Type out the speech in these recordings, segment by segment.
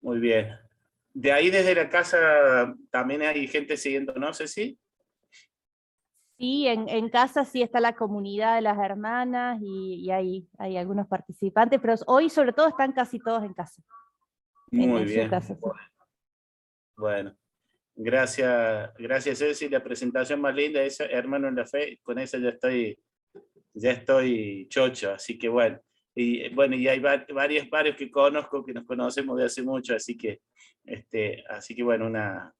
Muy bien. De ahí desde la casa también hay gente siguiendo, ¿no, Ceci? Sí, en casa sí está la comunidad de las hermanas y hay algunos participantes, pero hoy sobre todo están casi todos en casa, Muy en su bien. casa. Sí. Bueno, gracias Ceci. La presentación más linda es Hermano en la Fe. Con esa ya estoy chocho, así que bueno. Y bueno, y hay varios que conozco, que nos conocemos de hace mucho, así que bueno, la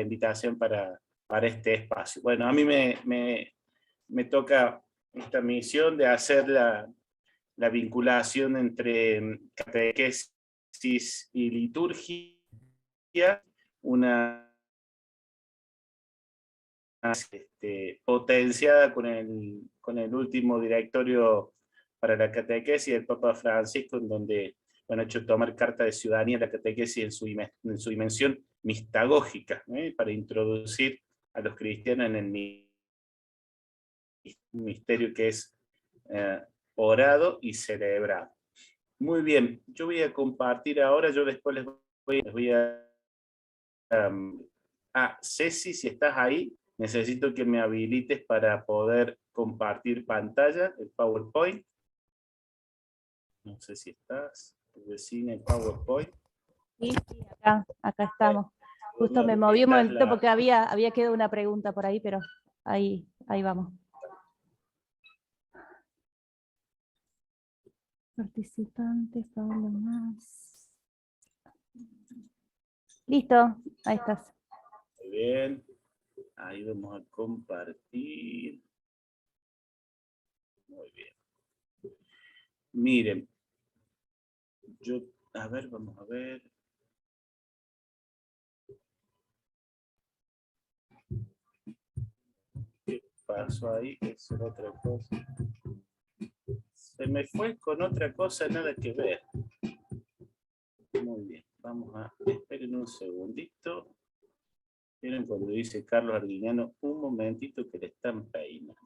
invitación para este espacio. Bueno, a mí me toca esta misión de hacer la vinculación entre catequesis y liturgia, una potenciada con el último directorio para la catequesis del Papa Francisco, en donde han hecho tomar carta de ciudadanía la catequesis en su dimensión mistagógica, para introducir a los cristianos en el misterio que es eh, orado y celebrado. Muy bien, yo voy a compartir ahora, yo después les voy a... Ceci, si estás ahí, necesito que me habilites para poder compartir pantalla, el PowerPoint. No sé si estás, vecina, el PowerPoint. Sí, acá estamos. Justo me Bueno, moví un esta es momentito porque había quedado una pregunta por ahí, pero ahí vamos. Participantes, Pablo más. Listo, ahí estás. Muy bien, ahí vamos a compartir. Muy bien. Miren, a ver, vamos a ver. ¿Qué pasó ahí? Eso es otra cosa. Se me fue con otra cosa, nada que ver. Muy bien, vamos a... Esperen un segundito. Miren cuando dice Carlos Arguiñano, un momentito que le están peinando.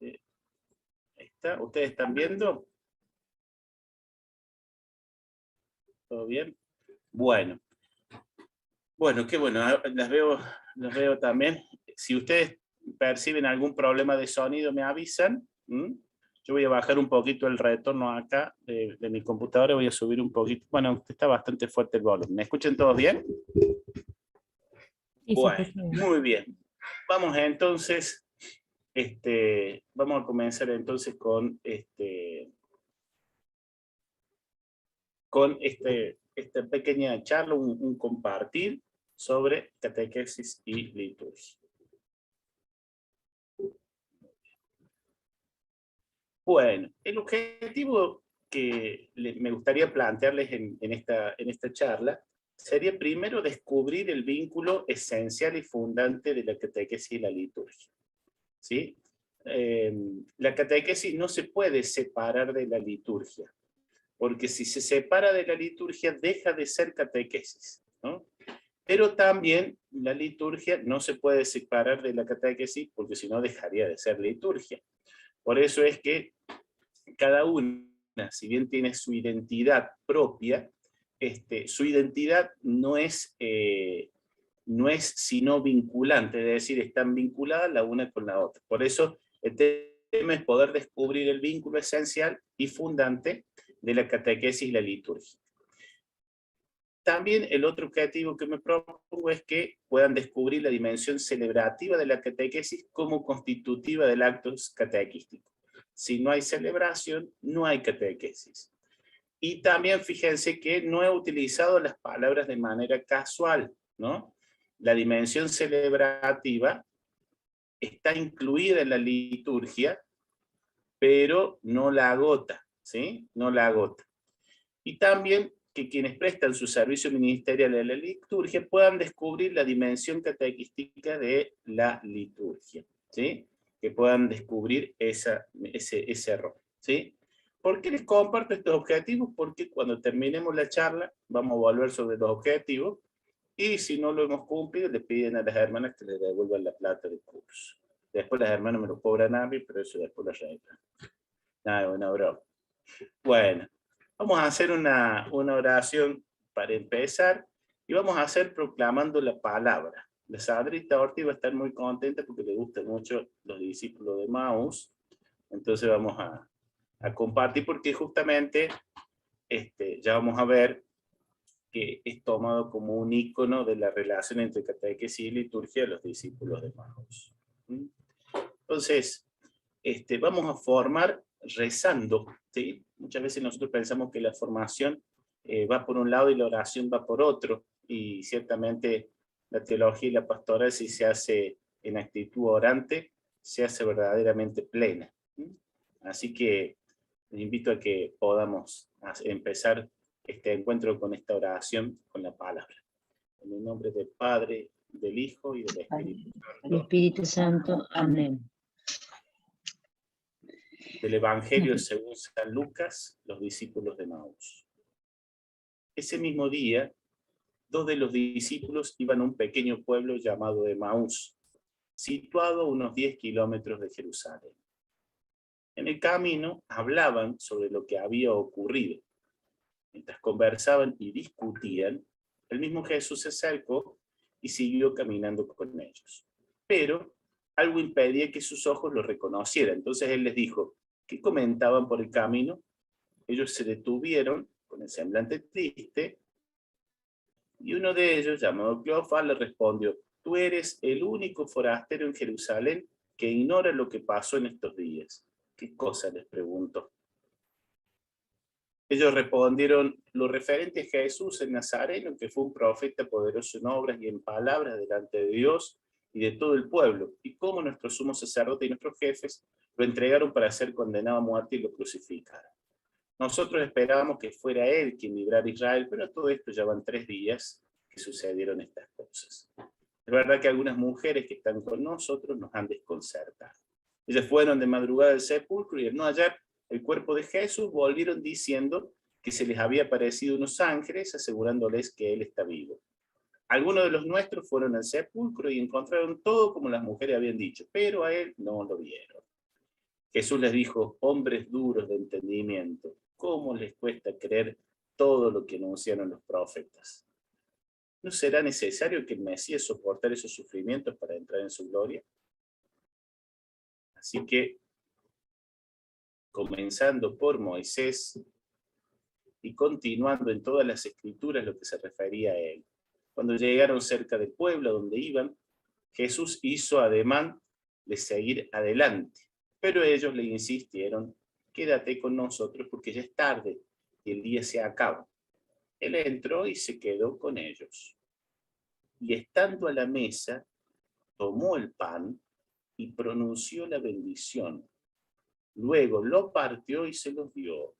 Ahí está, ¿ustedes están viendo? ¿Todo bien? Bueno, qué bueno, las veo también. Si ustedes perciben algún problema de sonido, me avisan. Yo voy a bajar un poquito el retorno acá de mi computadora, voy a subir un poquito. Bueno, está bastante fuerte el volumen. ¿Me escuchan todos bien? Sí, se escucha bien. Muy bien. Vamos entonces, vamos a comenzar entonces con esta pequeña charla, un compartir sobre catequesis y liturgia. Bueno, el objetivo que me gustaría plantearles en esta charla sería primero descubrir el vínculo esencial y fundante de la catequesis y la liturgia. ¿Sí? La catequesis no se puede separar de la liturgia, porque si se separa de la liturgia deja de ser catequesis, ¿no? Pero también la liturgia no se puede separar de la catequesis, porque si no dejaría de ser liturgia. Por eso es que cada una, si bien tiene su identidad propia, su identidad no es sino vinculante, es decir, están vinculadas la una con la otra. Por eso el tema es poder descubrir el vínculo esencial y fundante de la catequesis y la liturgia. También el otro objetivo que me propongo es que puedan descubrir la dimensión celebrativa de la catequesis como constitutiva del acto catequístico. Si no hay celebración, no hay catequesis. Y también fíjense que no he utilizado las palabras de manera casual, ¿no? La dimensión celebrativa está incluida en la liturgia, pero no la agota, ¿sí? No la agota. Y también que quienes prestan su servicio ministerial a la liturgia puedan descubrir la dimensión catequística de la liturgia, ¿sí? Que puedan descubrir ese rol, ¿sí? ¿Por qué les comparto estos objetivos? Porque cuando terminemos la charla vamos a volver sobre los objetivos y si no lo hemos cumplido les piden a las hermanas que les devuelvan la plata del curso. Después las hermanas me lo cobran a mí, pero eso después lo arreglan. Nada, una broma. Bueno, vamos a hacer una oración para empezar, y vamos a hacer proclamando la palabra. La Sandrita Ortiz va a estar muy contenta porque le gustan mucho los discípulos de Maús. Entonces vamos a compartir, porque justamente ya vamos a ver que es tomado como un icono de la relación entre catequesis y liturgia de los discípulos de Maús. Entonces, vamos a formar rezando, ¿sí? Muchas veces nosotros pensamos que la formación va por un lado y la oración va por otro, y ciertamente la teología y la pastoral, si se hace en actitud orante, se hace verdaderamente plena. Así que les invito a que podamos empezar este encuentro con esta oración, con la palabra. En el nombre del Padre, del Hijo y del Espíritu Santo. El Espíritu Santo. Amén. Del Evangelio según San Lucas, los discípulos de Maús. Ese mismo día, 2 de los discípulos iban a un pequeño pueblo llamado Emaús, situado a unos 10 kilómetros de Jerusalén. En el camino hablaban sobre lo que había ocurrido. Mientras conversaban y discutían, el mismo Jesús se acercó y siguió caminando con ellos. Pero algo impedía que sus ojos lo reconocieran. Entonces él les dijo: ¿qué comentaban por el camino? Ellos se detuvieron con el semblante triste, y uno de ellos, llamado Cleofás, le respondió: tú eres el único forastero en Jerusalén que ignora lo que pasó en estos días. ¿Qué cosa?, les preguntó. Ellos respondieron: lo referente a Jesús el Nazareno, que fue un profeta poderoso en obras y en palabras delante de Dios y de todo el pueblo, y cómo nuestro sumo sacerdote y nuestros jefes lo entregaron para ser condenado a muerte y lo crucificaron. Nosotros esperábamos que fuera él quien librara a Israel, pero todo esto ya van 3 días que sucedieron estas cosas. Es verdad que algunas mujeres que están con nosotros nos han desconcertado. Ellas fueron de madrugada al sepulcro y al no hallar el cuerpo de Jesús, volvieron diciendo que se les había aparecido unos ángeles asegurándoles que él está vivo. Algunos de los nuestros fueron al sepulcro y encontraron todo como las mujeres habían dicho, pero a él no lo vieron. Jesús les dijo: hombres duros de entendimiento, ¿cómo les cuesta creer todo lo que anunciaron los profetas? ¿No será necesario que el Mesías soportara esos sufrimientos para entrar en su gloria? Así que, comenzando por Moisés y continuando en todas las escrituras lo que se refería a él, cuando llegaron cerca del pueblo donde iban, Jesús hizo ademán de seguir adelante, pero ellos le insistieron: quédate con nosotros porque ya es tarde y el día se acaba. Él entró y se quedó con ellos. Y estando a la mesa, tomó el pan y pronunció la bendición. Luego lo partió y se los dio.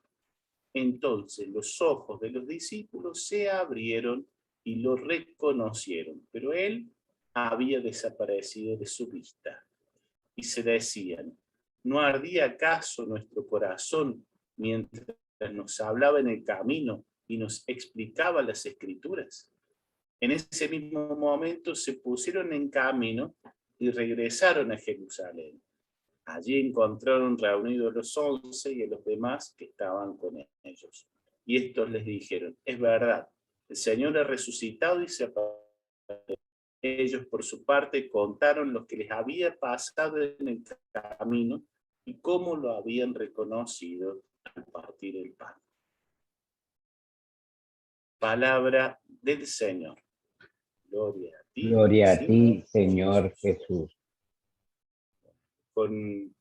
Entonces los ojos de los discípulos se abrieron y lo reconocieron, pero él había desaparecido de su vista. Y se decían: ¿no ardía acaso nuestro corazón mientras nos hablaba en el camino y nos explicaba las Escrituras? En ese mismo momento se pusieron en camino y regresaron a Jerusalén. Allí encontraron reunidos los 11 y a los demás que estaban con ellos. Y estos les dijeron: es verdad, el Señor ha resucitado y se apareció. Ellos por su parte contaron lo que les había pasado en el camino y cómo lo habían reconocido al partir el pan. Palabra del Señor. Gloria a ti, Gloria a ti, Señor Jesús. Con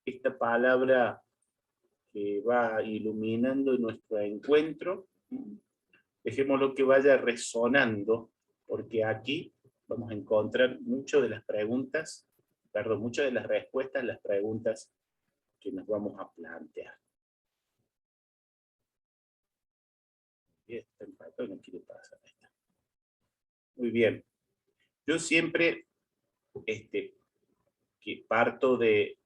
esta palabra que va iluminando nuestro encuentro, dejémoslo que vaya resonando, porque aquí vamos a encontrar muchas de las respuestas a las preguntas que nos vamos a plantear. Está empatado, no quiere pasar. Muy bien. Yo siempre que parto del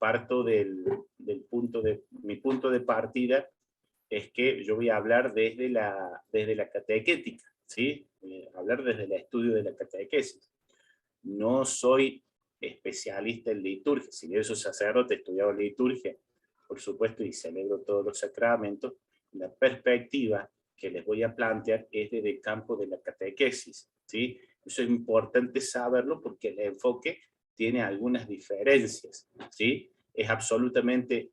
punto de mi punto de partida es que yo voy a hablar desde la catequética, ¿sí? Hablar desde el estudio de la catequesis. No soy especialista en liturgia. Si bien soy sacerdote, he estudiado liturgia por supuesto, y celebro todos los sacramentos, la perspectiva que les voy a plantear es desde el campo de la catequesis, ¿sí? Eso es importante saberlo porque el enfoque tiene algunas diferencias, ¿sí? Es absolutamente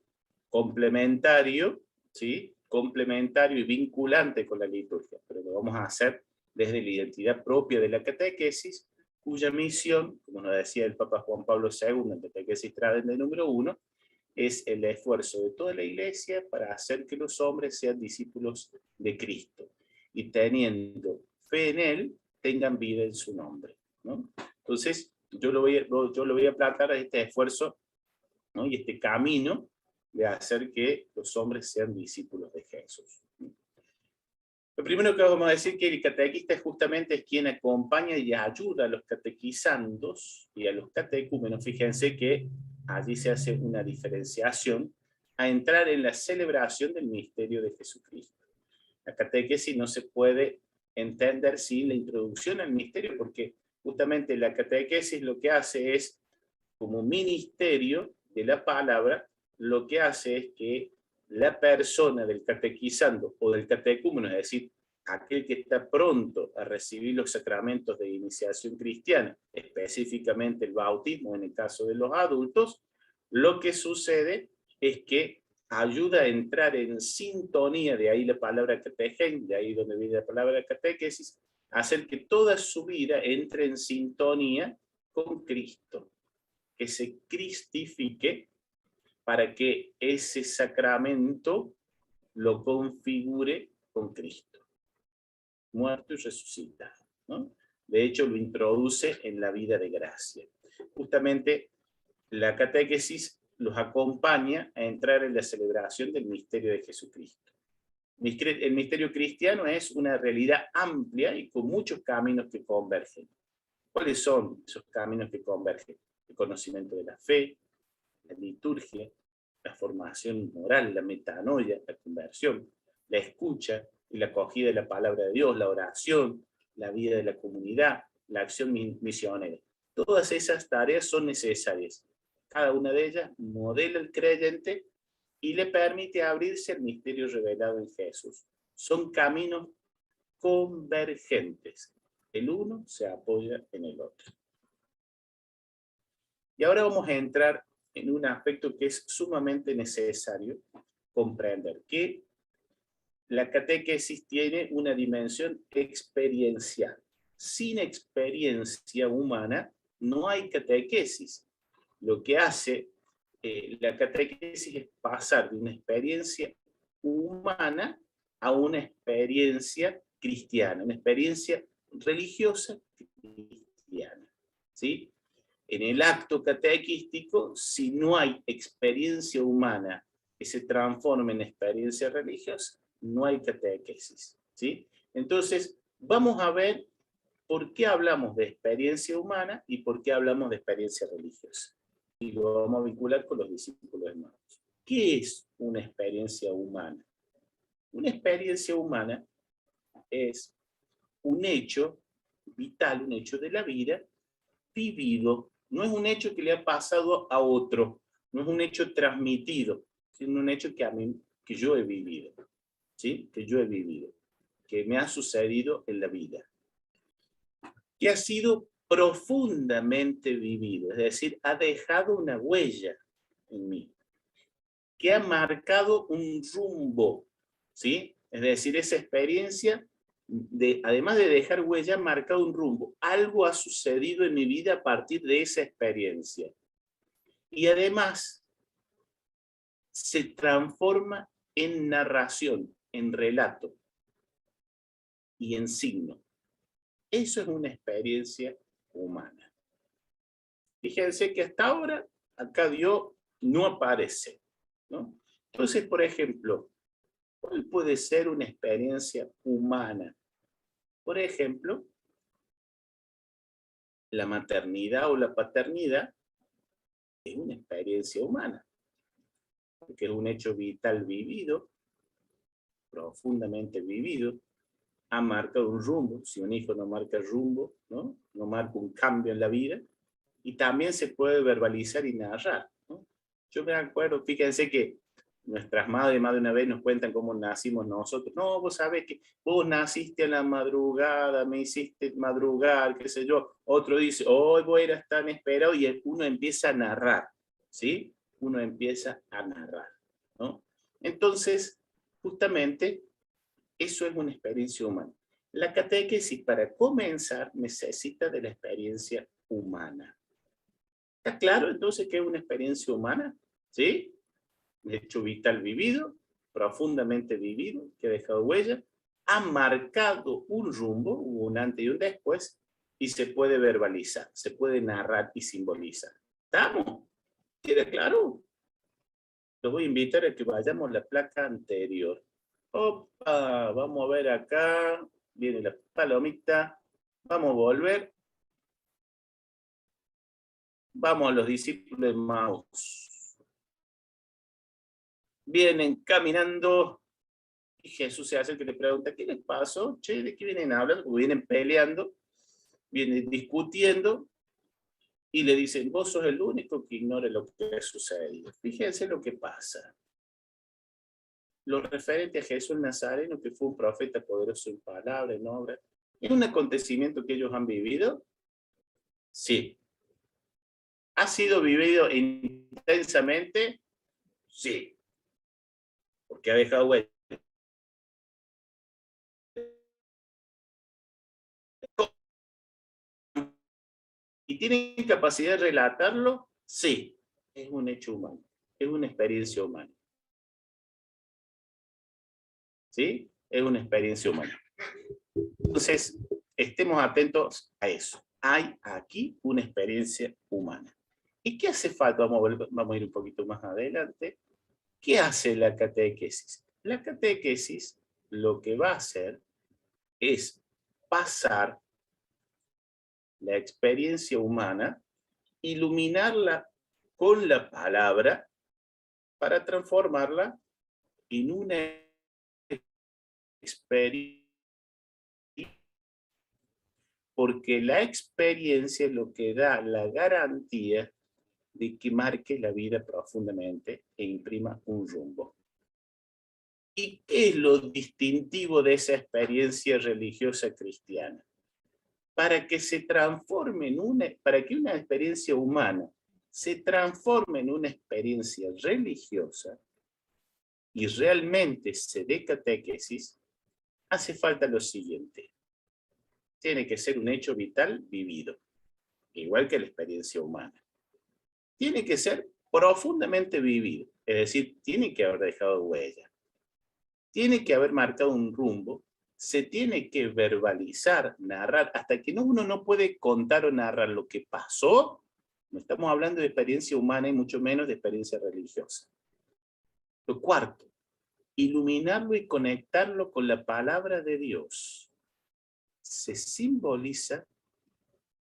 complementario, ¿sí? Complementario y vinculante con la liturgia, pero lo vamos a hacer desde la identidad propia de la catequesis, cuya misión, como nos decía el Papa Juan Pablo II en Catequesis Tradendae número 1, es el esfuerzo de toda la Iglesia para hacer que los hombres sean discípulos de Cristo, y teniendo fe en Él, tengan vida en su nombre, ¿no? Entonces, yo lo voy a plantear a este esfuerzo, ¿no? Y este camino de hacer que los hombres sean discípulos de Jesús. Lo primero que vamos a decir que el catequista justamente es quien acompaña y ayuda a los catequizandos y a los catecúmenos. Fíjense que allí se hace una diferenciación a entrar en la celebración del misterio de Jesucristo. La catequesis no se puede entender sin la introducción al misterio, porque justamente la catequesis lo que hace es, como ministerio de la palabra, lo que hace es que la persona del catequizando o del catecúmeno, es decir, aquel que está pronto a recibir los sacramentos de iniciación cristiana, específicamente el bautismo en el caso de los adultos, lo que sucede es que ayuda a entrar en sintonía, de ahí la palabra categen, de ahí donde viene la palabra catequesis, a hacer que toda su vida entre en sintonía con Cristo, que se cristifique, para que ese sacramento lo configure con Cristo, muerto y resucitado, ¿no? De hecho, lo introduce en la vida de gracia. Justamente la catequesis los acompaña a entrar en la celebración del misterio de Jesucristo. El misterio cristiano es una realidad amplia y con muchos caminos que convergen. ¿Cuáles son esos caminos que convergen? El conocimiento de la fe, la liturgia, la formación moral, la metanoia, la conversión, la escucha y la acogida de la palabra de Dios, la oración, la vida de la comunidad, la acción misionera. Todas esas tareas son necesarias. Cada una de ellas modela al creyente y le permite abrirse al misterio revelado en Jesús. Son caminos convergentes. El uno se apoya en el otro. Y ahora vamos a entrar en un aspecto que es sumamente necesario comprender, que la catequesis tiene una dimensión experiencial. Sin experiencia humana no hay catequesis. Lo que hace la catequesis es pasar de una experiencia humana a una experiencia cristiana, una experiencia religiosa cristiana, ¿sí? En el acto catequístico, si no hay experiencia humana que se transforme en experiencia religiosa, no hay catequesis, ¿sí? Entonces, vamos a ver por qué hablamos de experiencia humana y por qué hablamos de experiencia religiosa. Y lo vamos a vincular con los discípulos hermanos. ¿Qué es una experiencia humana? Una experiencia humana es un hecho vital, un hecho de la vida vivido. No es un hecho que le ha pasado a otro, no es un hecho transmitido, sino un hecho que yo he vivido, ¿sí? Que yo he vivido, que me ha sucedido en la vida, que ha sido profundamente vivido, es decir, ha dejado una huella en mí, que ha marcado un rumbo, ¿sí? Es decir, esa experiencia, además de dejar huella, ha marcado un rumbo. Algo ha sucedido en mi vida a partir de esa experiencia. Y además, se transforma en narración, en relato y en signo. Eso es una experiencia humana. Fíjense que hasta ahora, acá Dios no aparece, ¿no? Entonces, por ejemplo, ¿cuál puede ser una experiencia humana? Por ejemplo, la maternidad o la paternidad es una experiencia humana, porque es un hecho vital vivido, profundamente vivido, ha marcado un rumbo. Si un hijo no marca el rumbo, ¿no? No marca un cambio en la vida, y también se puede verbalizar y narrar, ¿no? Yo me acuerdo, fíjense que Nuestras madres más de una vez nos cuentan cómo nacimos nosotros. No, vos sabés que vos naciste a la madrugada, me hiciste madrugar, qué sé yo. Otro dice, hoy vos eras tan esperado, y uno empieza a narrar, ¿sí? Uno empieza a narrar, ¿no? Entonces, justamente, eso es una experiencia humana. La catequesis, para comenzar, necesita de la experiencia humana. ¿Está claro entonces qué es una experiencia humana? ¿Sí? Hecho vital vivido, profundamente vivido, que ha dejado huella, ha marcado un rumbo, un antes y un después, y se puede verbalizar, se puede narrar y simbolizar. ¿Estamos? ¿Queda claro? Los voy a invitar a que vayamos a la placa anterior. Opa, vamos a ver acá, viene la palomita, vamos a volver. Vamos a los discípulos de Maús. Vienen caminando y Jesús se hace que le pregunta, ¿qué les pasó? Che, ¿de qué vienen hablando? Porque vienen peleando, vienen discutiendo y le dicen, vos sos el único que ignora lo que ha sucedido. Fíjense lo que pasa. Lo referente a Jesús Nazareno, que fue un profeta poderoso en palabra, en obra, ¿es un acontecimiento que ellos han vivido? Sí. ¿Ha sido vivido intensamente? Sí. Porque ha dejado huella. ¿Y tienen capacidad de relatarlo? Sí. Es un hecho humano. Es una experiencia humana. ¿Sí? Es una experiencia humana. Entonces, estemos atentos a eso. Hay aquí una experiencia humana. ¿Y qué hace falta? Vamos a ir un poquito más adelante. ¿Qué hace la catequesis? La catequesis lo que va a hacer es pasar la experiencia humana, iluminarla con la palabra para transformarla en una experiencia. Porque la experiencia es lo que da la garantía de que marque la vida profundamente e imprima un rumbo. ¿Y qué es lo distintivo de esa experiencia religiosa cristiana? Para que se transforme para que una experiencia humana se transforme en una experiencia religiosa y realmente se dé catequesis, hace falta lo siguiente. Tiene que ser un hecho vital vivido, igual que la experiencia humana. Tiene que ser profundamente vivido, es decir, tiene que haber dejado huella. Tiene que haber marcado un rumbo, se tiene que verbalizar, narrar, hasta que uno no puede contar o narrar lo que pasó. No estamos hablando de experiencia humana y mucho menos de experiencia religiosa. Lo cuarto, iluminarlo y conectarlo con la palabra de Dios. Se simboliza,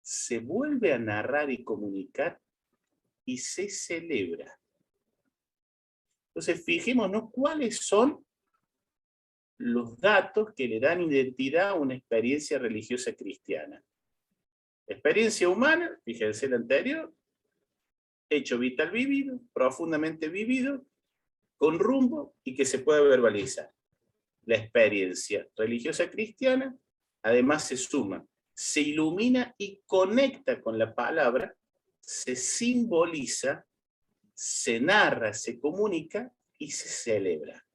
se vuelve a narrar y comunicar y se celebra. Entonces, fijémonos cuáles son los datos que le dan identidad a una experiencia religiosa cristiana. Experiencia humana, fíjense el anterior, hecho vital vivido, profundamente vivido, con rumbo y que se pueda verbalizar. La experiencia religiosa cristiana, además se suma, se ilumina y conecta con la palabra, se simboliza, se narra, se comunica y se celebra.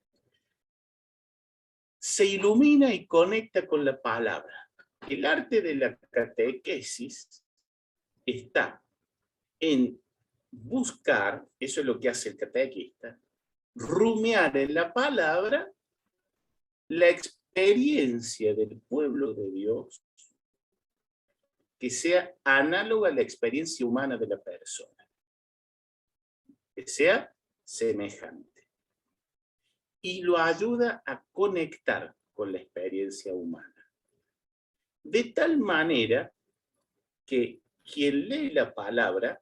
Se ilumina y conecta con la palabra. El arte de la catequesis está en buscar, eso es lo que hace el catequista, rumiar en la palabra la experiencia del pueblo de Dios que sea análoga a la experiencia humana de la persona, que sea semejante. Y lo ayuda a conectar con la experiencia humana. De tal manera que quien lee la palabra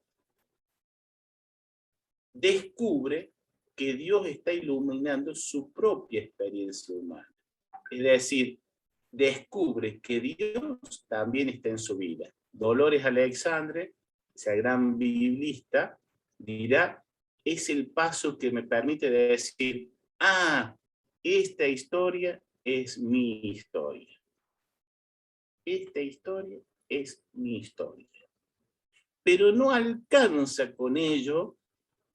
descubre que Dios está iluminando su propia experiencia humana. Es decir, descubre que Dios también está en su vida. Dolores Alexandre, esa gran biblista, dirá, es el paso que me permite decir, ah, esta historia es mi historia. Esta historia es mi historia. Pero no alcanza con ello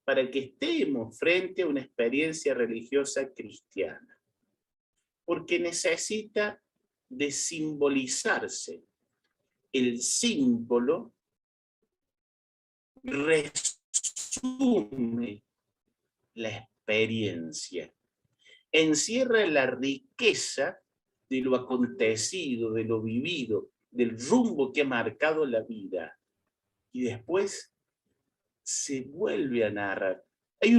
para que estemos frente a una experiencia religiosa cristiana. Porque necesita de simbolizarse. El símbolo resume la experiencia. Encierra la riqueza de lo acontecido, de lo vivido, del rumbo que ha marcado la vida. Y después se vuelve a narrar. Hay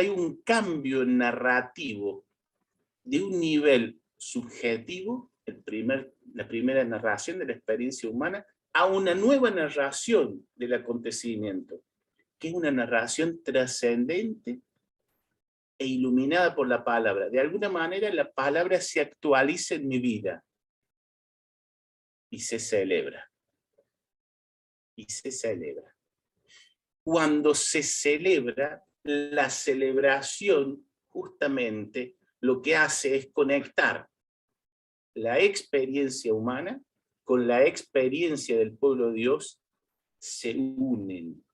un cambio narrativo de un nivel subjetivo, la primera narración de la experiencia humana, a una nueva narración del acontecimiento, que es una narración trascendente e iluminada por la palabra. De alguna manera la palabra se actualiza en mi vida y se celebra. Y se celebra. Cuando se celebra, la celebración justamente lo que hace es conectar la experiencia humana con la experiencia del pueblo de Dios, se unen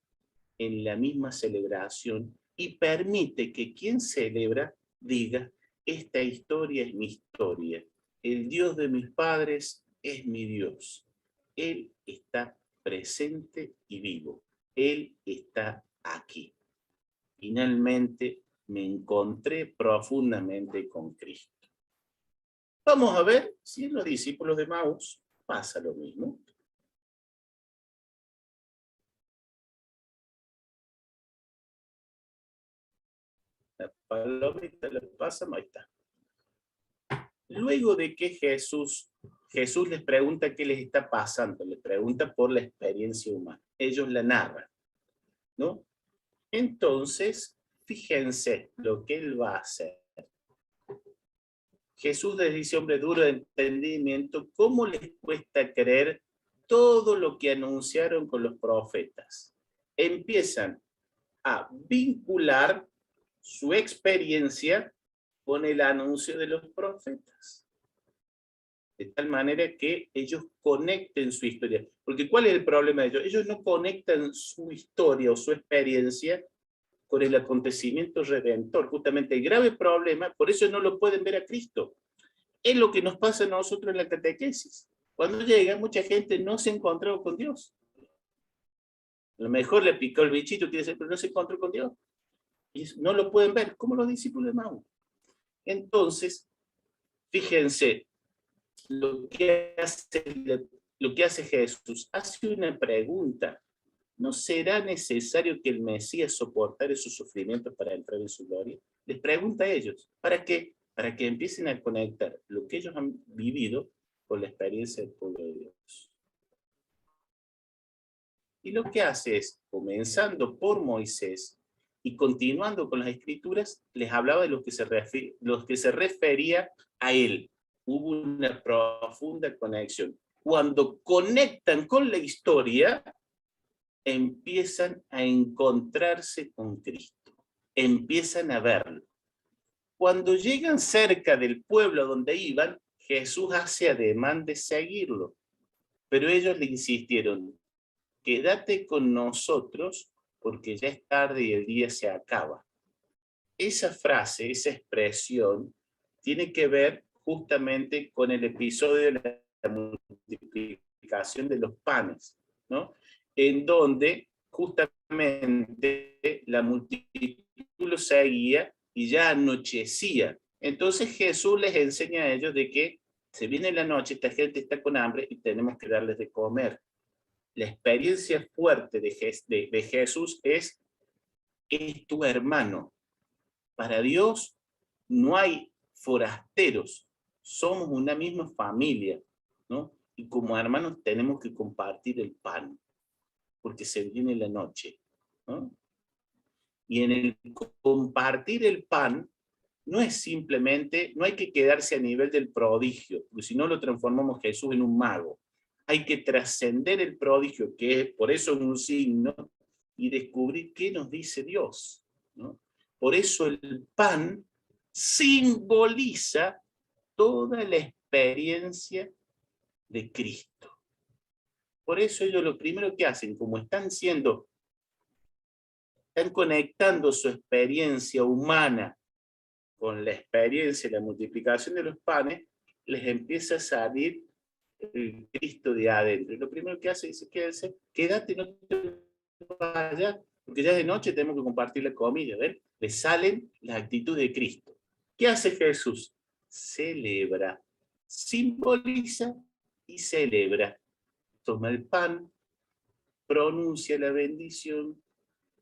en la misma celebración y permite que quien celebra diga, esta historia es mi historia, el Dios de mis padres es mi Dios, Él está presente y vivo, Él está aquí. Finalmente me encontré profundamente con Cristo. Vamos a ver si en los discípulos de Maús pasa lo mismo. La palomita la pasa, ahí está. Luego de que Jesús les pregunta qué les está pasando, les pregunta por la experiencia humana. Ellos la narran, ¿no? Entonces, fíjense lo que él va a hacer. Jesús les dice, hombre duro de entendimiento, ¿cómo les cuesta creer todo lo que anunciaron con los profetas? Empiezan a vincular su experiencia con el anuncio de los profetas. De tal manera que ellos conecten su historia. Porque ¿cuál es el problema de ellos? Ellos no conectan su historia o su experiencia con el acontecimiento redentor. Justamente el grave problema, por eso no lo pueden ver a Cristo. Es lo que nos pasa a nosotros en la catequesis. Cuando llega, mucha gente no se encontró con Dios. A lo mejor le picó el bichito, quiere decir, pero no se encontró con Dios. Y no lo pueden ver, como los discípulos de Maús. Entonces, fíjense, lo que hace Jesús, hace una pregunta. ¿No será necesario que el Mesías soportara esos sufrimientos para entrar en su gloria? Les pregunta a ellos. ¿Para qué? Para que empiecen a conectar lo que ellos han vivido con la experiencia del pueblo de Dios. Y lo que hace es, comenzando por Moisés y continuando con las escrituras, les hablaba de los que se refería a él. Hubo una profunda conexión. Cuando conectan con la historia, empiezan a encontrarse con Cristo, empiezan a verlo. Cuando llegan cerca del pueblo donde iban, Jesús hace ademán de seguirlo, pero ellos le insistieron, quédate con nosotros porque ya es tarde y el día se acaba. Esa frase, esa expresión, tiene que ver justamente con el episodio de la multiplicación de los panes, ¿no? En donde justamente la multitud lo seguía y ya anochecía. Entonces Jesús les enseña a ellos de que se viene la noche, esta gente está con hambre y tenemos que darles de comer. La experiencia fuerte de Jesús es tu hermano. Para Dios no hay forasteros, somos una misma familia, ¿no? Y como hermanos tenemos que compartir el pan, porque se viene la noche, ¿no? Y en el compartir el pan, no es simplemente, no hay que quedarse a nivel del prodigio, porque si no lo transformamos Jesús en un mago. Hay que trascender el prodigio, que es por eso un signo, y descubrir qué nos dice Dios. ¿no? Por eso el pan simboliza toda la experiencia de Cristo. Por eso ellos lo primero que hacen, como están conectando su experiencia humana con la experiencia de la multiplicación de los panes, les empieza a salir el Cristo de adentro. Y lo primero que hace es quédate, no te vayas, porque ya de noche tenemos que compartir la comida. ¿Ven? Le salen las actitudes de Cristo. ¿Qué hace Jesús? Celebra, simboliza y celebra. Toma el pan, pronuncia la bendición,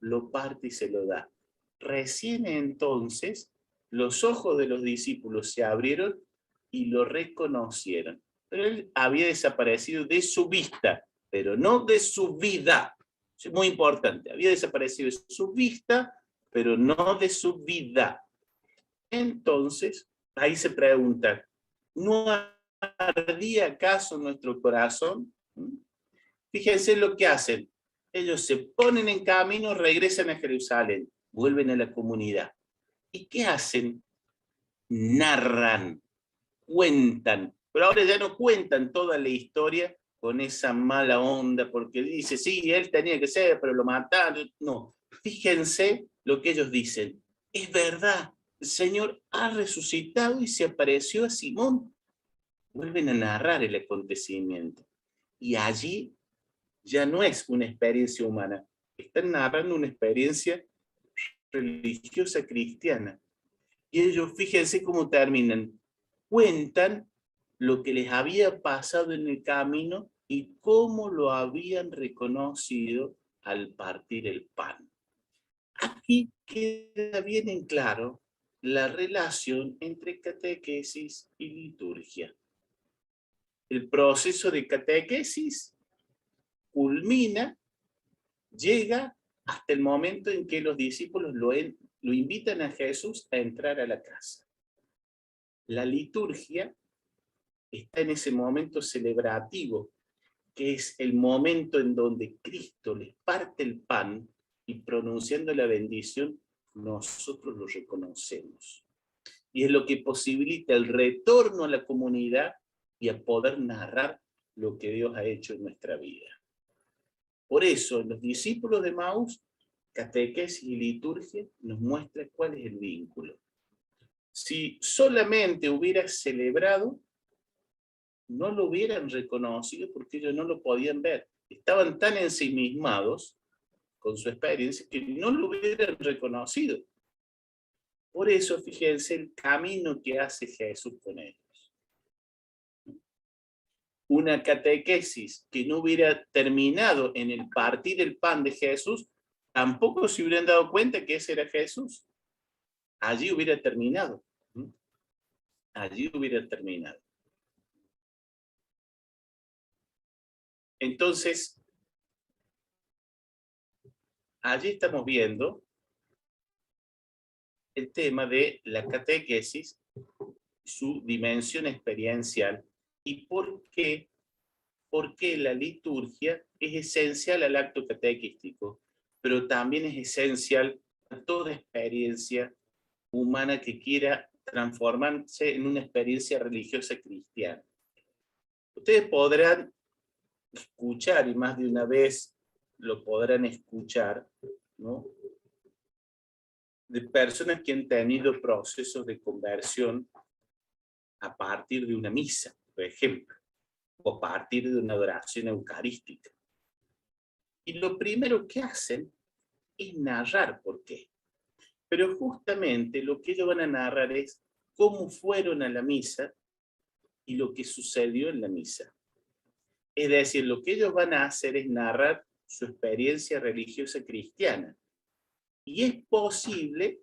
lo parte y se lo da. Recién entonces los ojos de los discípulos se abrieron y lo reconocieron. Pero él había desaparecido de su vista, pero no de su vida. Es muy importante. Había desaparecido de su vista, pero no de su vida. Entonces, ahí se pregunta, ¿no ardía acaso nuestro corazón? Fíjense lo que hacen. Ellos se ponen en camino, regresan a Jerusalén, vuelven a la comunidad. ¿Y qué hacen? Narran, cuentan, pero ahora ya no cuentan toda la historia con esa mala onda, porque dice, sí, él tenía que ser, pero lo mataron. No, fíjense lo que ellos dicen. Es verdad, el Señor ha resucitado y se apareció a Simón. Vuelven a narrar el acontecimiento. Y allí ya no es una experiencia humana, están narrando una experiencia religiosa cristiana. Y ellos, fíjense cómo terminan, cuentan lo que les había pasado en el camino y cómo lo habían reconocido al partir el pan. Aquí queda bien en claro la relación entre catequesis y liturgia. El proceso de catequesis culmina, llega hasta el momento en que los discípulos lo invitan a Jesús a entrar a la casa. La liturgia está en ese momento celebrativo, que es el momento en donde Cristo les parte el pan y pronunciando la bendición, nosotros lo reconocemos. Y es lo que posibilita el retorno a la comunidad y a poder narrar lo que Dios ha hecho en nuestra vida. Por eso, los discípulos de Emaús, catequesis y liturgia nos muestra cuál es el vínculo. Si solamente hubiera celebrado, no lo hubieran reconocido porque ellos no lo podían ver. Estaban tan ensimismados con su experiencia que no lo hubieran reconocido. Por eso, fíjense el camino que hace Jesús con ellos. Una catequesis que no hubiera terminado en el partir el pan de Jesús, tampoco se hubieran dado cuenta que ese era Jesús. Allí hubiera terminado. Allí hubiera terminado. Entonces, allí estamos viendo el tema de la catequesis, su dimensión experiencial y por qué la liturgia es esencial al acto catequístico, pero también es esencial a toda experiencia humana que quiera transformarse en una experiencia religiosa cristiana. Ustedes podrán escuchar, y más de una vez lo podrán escuchar, ¿no?, de personas que han tenido procesos de conversión a partir de una misa, por ejemplo, o a partir de una adoración eucarística. Y lo primero que hacen es narrar por qué. Pero justamente lo que ellos van a narrar es cómo fueron a la misa y lo que sucedió en la misa. Es decir, lo que ellos van a hacer es narrar su experiencia religiosa cristiana. Y es posible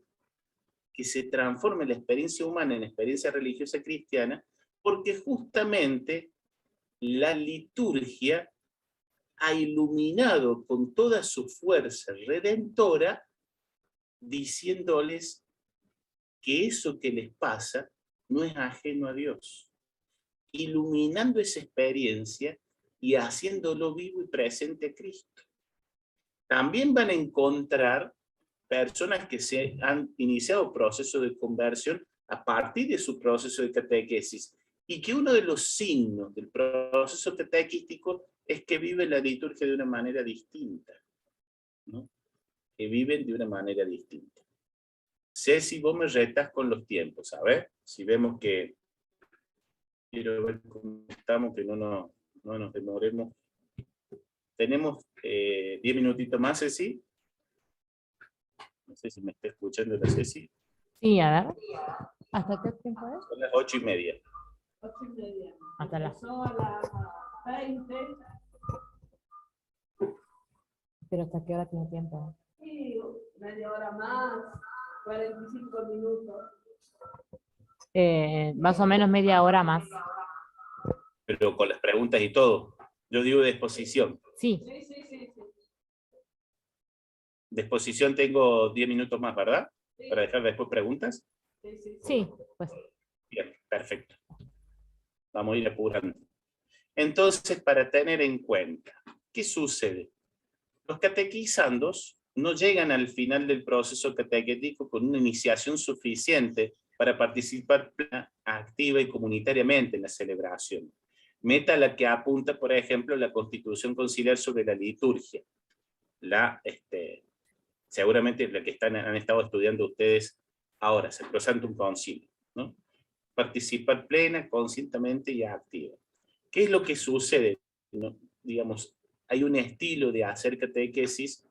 que se transforme la experiencia humana en experiencia religiosa cristiana porque justamente la liturgia ha iluminado con toda su fuerza redentora, diciéndoles que eso que les pasa no es ajeno a Dios. Iluminando esa experiencia y haciéndolo vivo y presente a Cristo. También van a encontrar personas que se han iniciado procesos de conversión a partir de su proceso de catequesis, y que uno de los signos del proceso catequístico es que viven la liturgia de una manera distinta, ¿no? Que viven de una manera distinta. Ceci, vos me retas con los tiempos, ¿sabes? Si vemos que... Quiero ver cómo estamos, que no nos demoremos. Tenemos 10 minutitos más, Ceci. No sé si me está escuchando la Ceci. Sí, a ver. ¿Hasta qué tiempo es? Son las 8:30. 8:30. Hasta las... Empezó a las 20. ¿Pero hasta qué hora tiene tiempo? Sí, media hora más, 45 minutos. Más o menos media hora más. Pero con las preguntas y todo. Yo digo de exposición. Sí, Sí, sí, sí, sí. De exposición tengo 10 minutos más, ¿verdad? Sí, Para dejar después preguntas. sí, sí, sí. sí, pues. Bien, perfecto. Vamos a ir apurando. Entonces, para tener en cuenta, ¿qué sucede? Los catequizandos no llegan al final del proceso catequético con una iniciación suficiente para participar plena, activa y comunitariamente en la celebración. Meta a la que apunta, por ejemplo, la Constitución Conciliar sobre la liturgia. Seguramente la que han estado estudiando ustedes ahora, Sacrosanctum Concilium, ¿no? Participar plena, conscientemente y activa. ¿Qué es lo que sucede? ¿No? Digamos, hay un estilo de hacer catequesis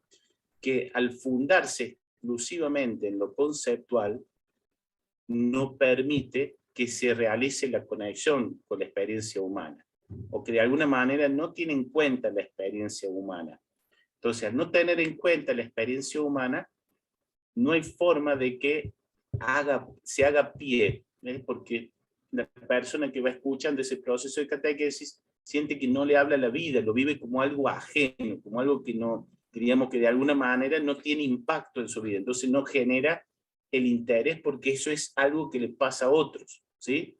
que al fundarse exclusivamente en lo conceptual, no permite que se realice la conexión con la experiencia humana, o que de alguna manera no tiene en cuenta la experiencia humana. Entonces, al no tener en cuenta la experiencia humana, no hay forma de que se haga pie, porque la persona que va escuchando ese proceso de catequesis siente que no le habla la vida, lo vive como algo ajeno, como algo que no, diríamos que de alguna manera no tiene impacto en su vida, entonces no genera el interés porque eso es algo que le pasa a otros, ¿sí?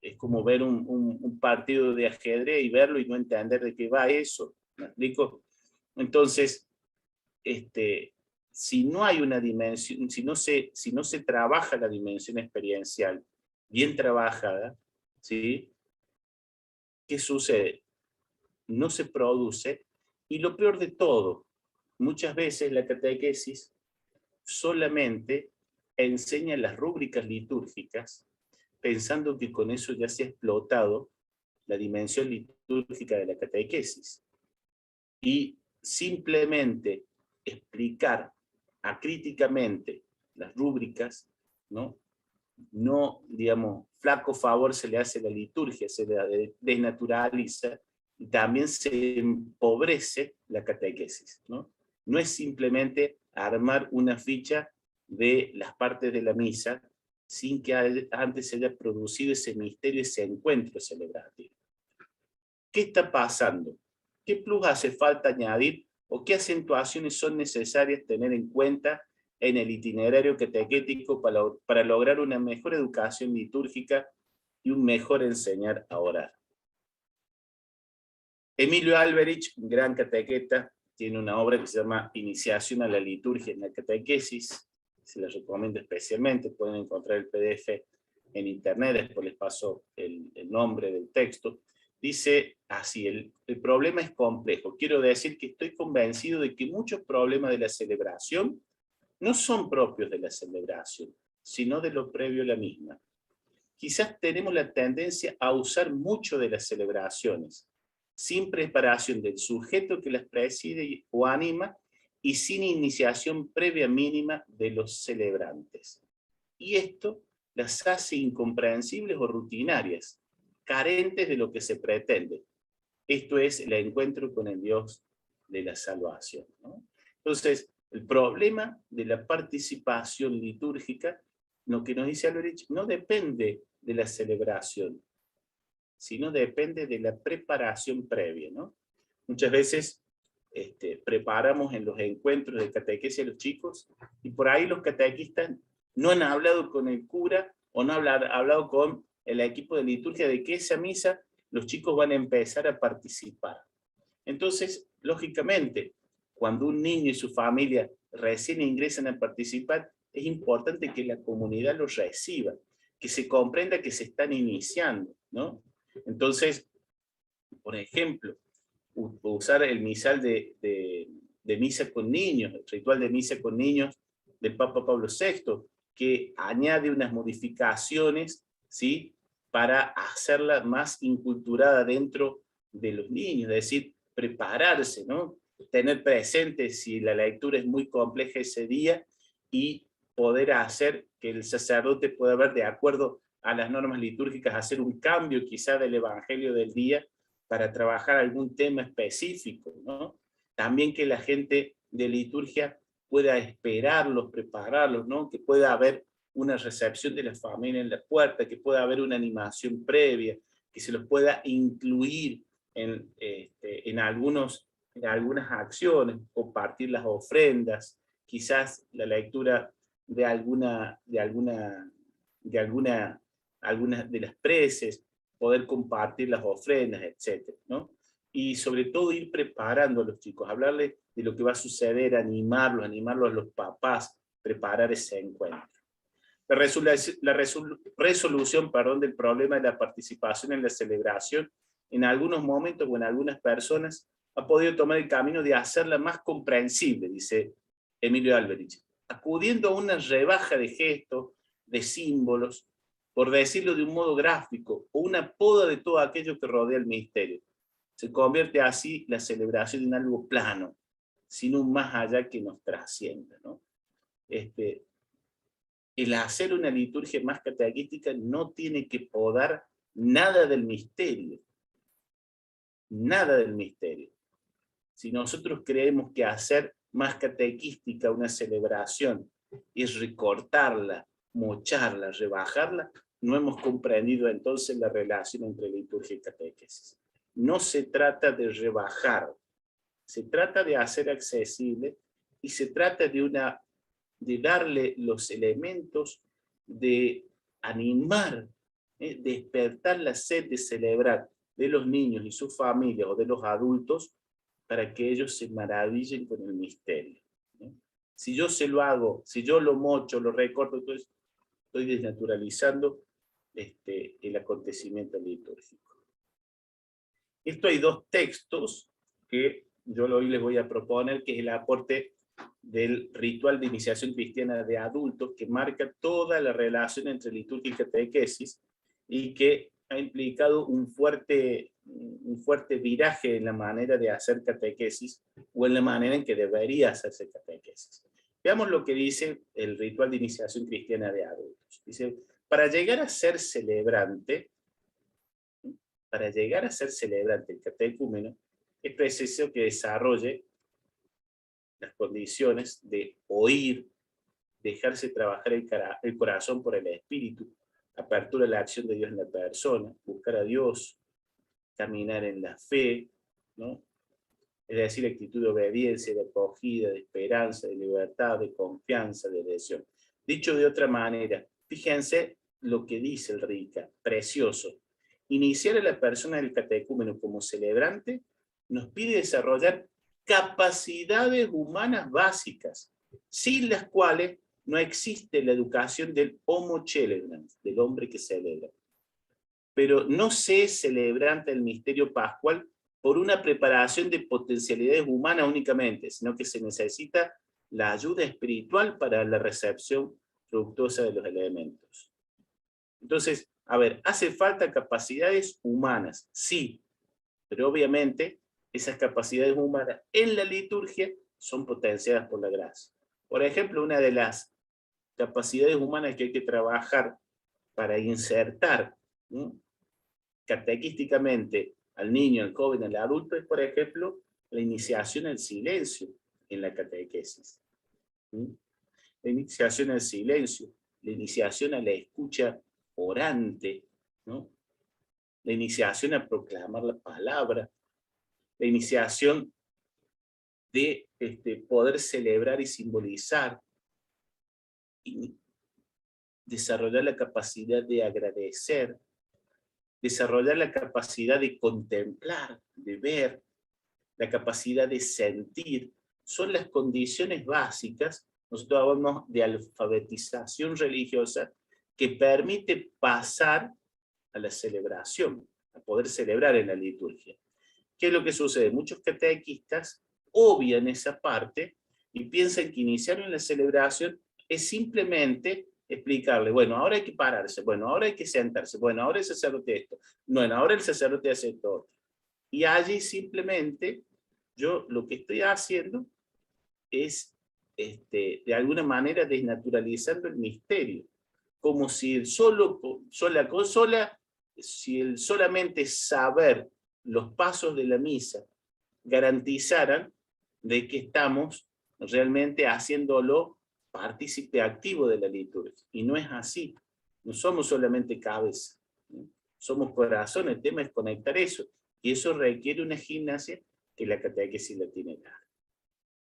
Es como ver un partido de ajedrez y verlo y no entender de qué va eso, ¿me explico? Entonces, si no hay una dimensión, si no se trabaja la dimensión experiencial bien trabajada, ¿sí? ¿Qué sucede? No se produce, y lo peor de todo, muchas veces la catequesis solamente enseña las rúbricas litúrgicas, pensando que con eso ya se ha explotado la dimensión litúrgica de la catequesis. Y simplemente explicar acríticamente las rúbricas, ¿no? No, digamos, flaco favor se le hace a la liturgia, se le desnaturaliza, y también se empobrece la catequesis, ¿no? No es simplemente armar una ficha de las partes de la misa sin que antes se haya producido ese misterio, ese encuentro celebrativo. ¿Qué está pasando? ¿Qué plus hace falta añadir o qué acentuaciones son necesarias tener en cuenta en el itinerario catequético para lograr una mejor educación litúrgica y un mejor enseñar a orar? Emilio Alberich, un gran catequeta, tiene una obra que se llama Iniciación a la liturgia en la catequesis, se la recomiendo especialmente, pueden encontrar el PDF en internet, después les paso el nombre del texto. Dice así, el problema es complejo, quiero decir que estoy convencido de que muchos problemas de la celebración no son propios de la celebración, sino de lo previo a la misma. Quizás tenemos la tendencia a usar mucho de las celebraciones, sin preparación del sujeto que las preside o anima, y sin iniciación previa mínima de los celebrantes. Y esto las hace incomprensibles o rutinarias, carentes de lo que se pretende. Esto es el encuentro con el Dios de la salvación, ¿no? Entonces, el problema de la participación litúrgica, lo que nos dice Alberich, no depende de la celebración, sino depende de la preparación previa, ¿no? Muchas veces preparamos en los encuentros de catequesis a los chicos, y por ahí los catequistas no han hablado con el cura, o no han hablado con el equipo de liturgia de que esa misa los chicos van a empezar a participar. Entonces, lógicamente, cuando un niño y su familia recién ingresan a participar, es importante que la comunidad los reciba, que se comprenda que se están iniciando, ¿no? Entonces, por ejemplo, usar el misal de misa con niños, el ritual de misa con niños del Papa Pablo VI, que añade unas modificaciones, ¿sí?, para hacerla más inculturada dentro de los niños, es decir, prepararse, ¿no? Tener presente si la lectura es muy compleja ese día y poder hacer que el sacerdote pueda ver, de acuerdo a las normas litúrgicas, hacer un cambio quizá del evangelio del día para trabajar algún tema específico, ¿no? También que la gente de liturgia pueda esperarlos, prepararlos, ¿no? Que pueda haber una recepción de la familia en la puerta, que pueda haber una animación previa, que se los pueda incluir en algunas acciones, compartir las ofrendas, quizás la lectura de algunas de las preces, poder compartir las ofrendas, etcétera, ¿no? Y sobre todo ir preparando a los chicos, hablarles de lo que va a suceder, animarlos a los papás, preparar ese encuentro. La resolución del problema de la participación en la celebración, en algunos momentos o en algunas personas, ha podido tomar el camino de hacerla más comprensible, dice Emilio Alberich, acudiendo a una rebaja de gestos, de símbolos, por decirlo de un modo gráfico, o una poda de todo aquello que rodea el misterio. Se convierte así la celebración en algo plano, sin un más allá que nos trascienda, ¿no? El hacer una liturgia más catequística no tiene que podar nada del misterio. Nada del misterio. Si nosotros creemos que hacer más catequística una celebración es recortarla, mocharla, rebajarla, no hemos comprendido entonces la relación entre liturgia y catequesis. No se trata de rebajar, se trata de hacer accesible y se trata de darle los elementos de animar, despertar la sed de celebrar de los niños y sus familias o de los adultos para que ellos se maravillen con el misterio. Si yo se lo hago, si yo lo mocho, lo recorto, entonces estoy desnaturalizando el acontecimiento litúrgico. Esto hay dos textos que yo hoy les voy a proponer, que es el aporte del ritual de iniciación cristiana de adultos, que marca toda la relación entre liturgia y catequesis, y que ha implicado un fuerte viraje en la manera de hacer catequesis, o en la manera en que debería hacerse catequesis. Veamos lo que dice el ritual de iniciación cristiana de adultos. Dice, para llegar a ser celebrante el catecúmeno, es preciso que desarrolle las condiciones de oír, dejarse trabajar el corazón por el espíritu, apertura a la acción de Dios en la persona, buscar a Dios, caminar en la fe, ¿no? Es decir, actitud de obediencia, de acogida, de esperanza, de libertad, de confianza, de adhesión. Dicho de otra manera, fíjense lo que dice el Rica, precioso. Iniciar a la persona del catecúmeno como celebrante nos pide desarrollar capacidades humanas básicas, sin las cuales no existe la educación del homo celebrans, del hombre que celebra. Pero no se es celebrante del misterio pascual por una preparación de potencialidades humanas únicamente, sino que se necesita la ayuda espiritual para la recepción fructuosa de los elementos. Entonces, a ver, ¿hace falta capacidades humanas? Sí, pero obviamente esas capacidades humanas en la liturgia son potenciadas por la gracia. Por ejemplo, una de las capacidades humanas que hay que trabajar para insertar, ¿no?, catequísticamente al niño, al joven, al adulto, es, por ejemplo, la iniciación al silencio en la catequesis. La iniciación al silencio, la iniciación a la escucha orante, ¿no?, la iniciación a proclamar la palabra, la iniciación de poder celebrar y simbolizar, y desarrollar la capacidad de agradecer, desarrollar la capacidad de contemplar, de ver, la capacidad de sentir, son las condiciones básicas, nosotros hablamos de alfabetización religiosa, que permite pasar a la celebración, a poder celebrar en la liturgia. ¿Qué es lo que sucede? Muchos catequistas obvian esa parte y piensan que iniciar en la celebración es simplemente explicarle, bueno, ahora hay que pararse, bueno, ahora hay que sentarse, bueno, ahora el sacerdote esto, bueno, ahora el sacerdote hace esto. Y allí simplemente yo lo que estoy haciendo es, de alguna manera, desnaturalizando el misterio, como si el solamente saber los pasos de la misa garantizaran de que estamos realmente haciéndolo partícipe activo de la liturgia. Y no es así. No somos solamente cabeza, ¿no? Somos corazón. El tema es conectar eso. Y eso requiere una gimnasia que la catequesis la tiene clara.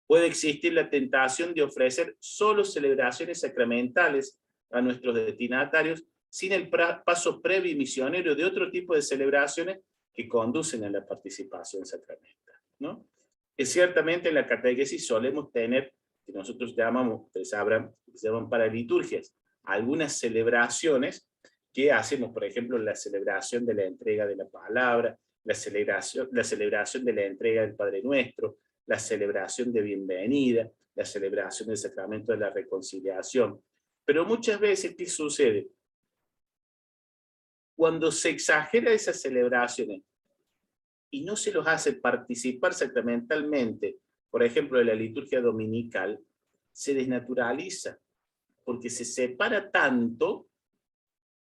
Puede existir la tentación de ofrecer solo celebraciones sacramentales a nuestros destinatarios sin el paso previo y misionero de otro tipo de celebraciones que conducen a la participación sacramental, ¿no? Es ciertamente en la catequesis solemos tener, que nosotros llamamos, ustedes sabrán, se llaman paraliturgias, algunas celebraciones que hacemos, por ejemplo, la celebración de la entrega de la palabra, la celebración de la entrega del Padre Nuestro, la celebración de bienvenida, la celebración del sacramento de la reconciliación. Pero muchas veces, ¿qué sucede? Cuando se exagera esas celebraciones y no se los hace participar sacramentalmente, por ejemplo, de la liturgia dominical, se desnaturaliza, porque se separa tanto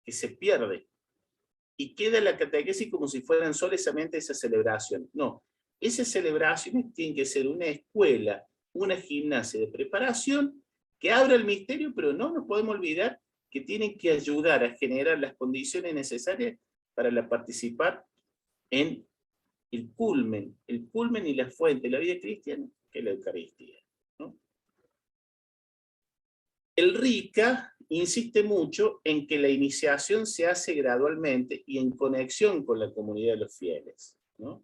que se pierde. Y queda la catequesis como si fueran solamente esas celebraciones. No, esas celebraciones tienen que ser una escuela, una gimnasia de preparación que abra el misterio, pero no nos podemos olvidar que tienen que ayudar a generar las condiciones necesarias para participar en el culmen y la fuente de la vida cristiana, que es la Eucaristía, ¿no? El RICA insiste mucho en que la iniciación se hace gradualmente y en conexión con la comunidad de los fieles, ¿no?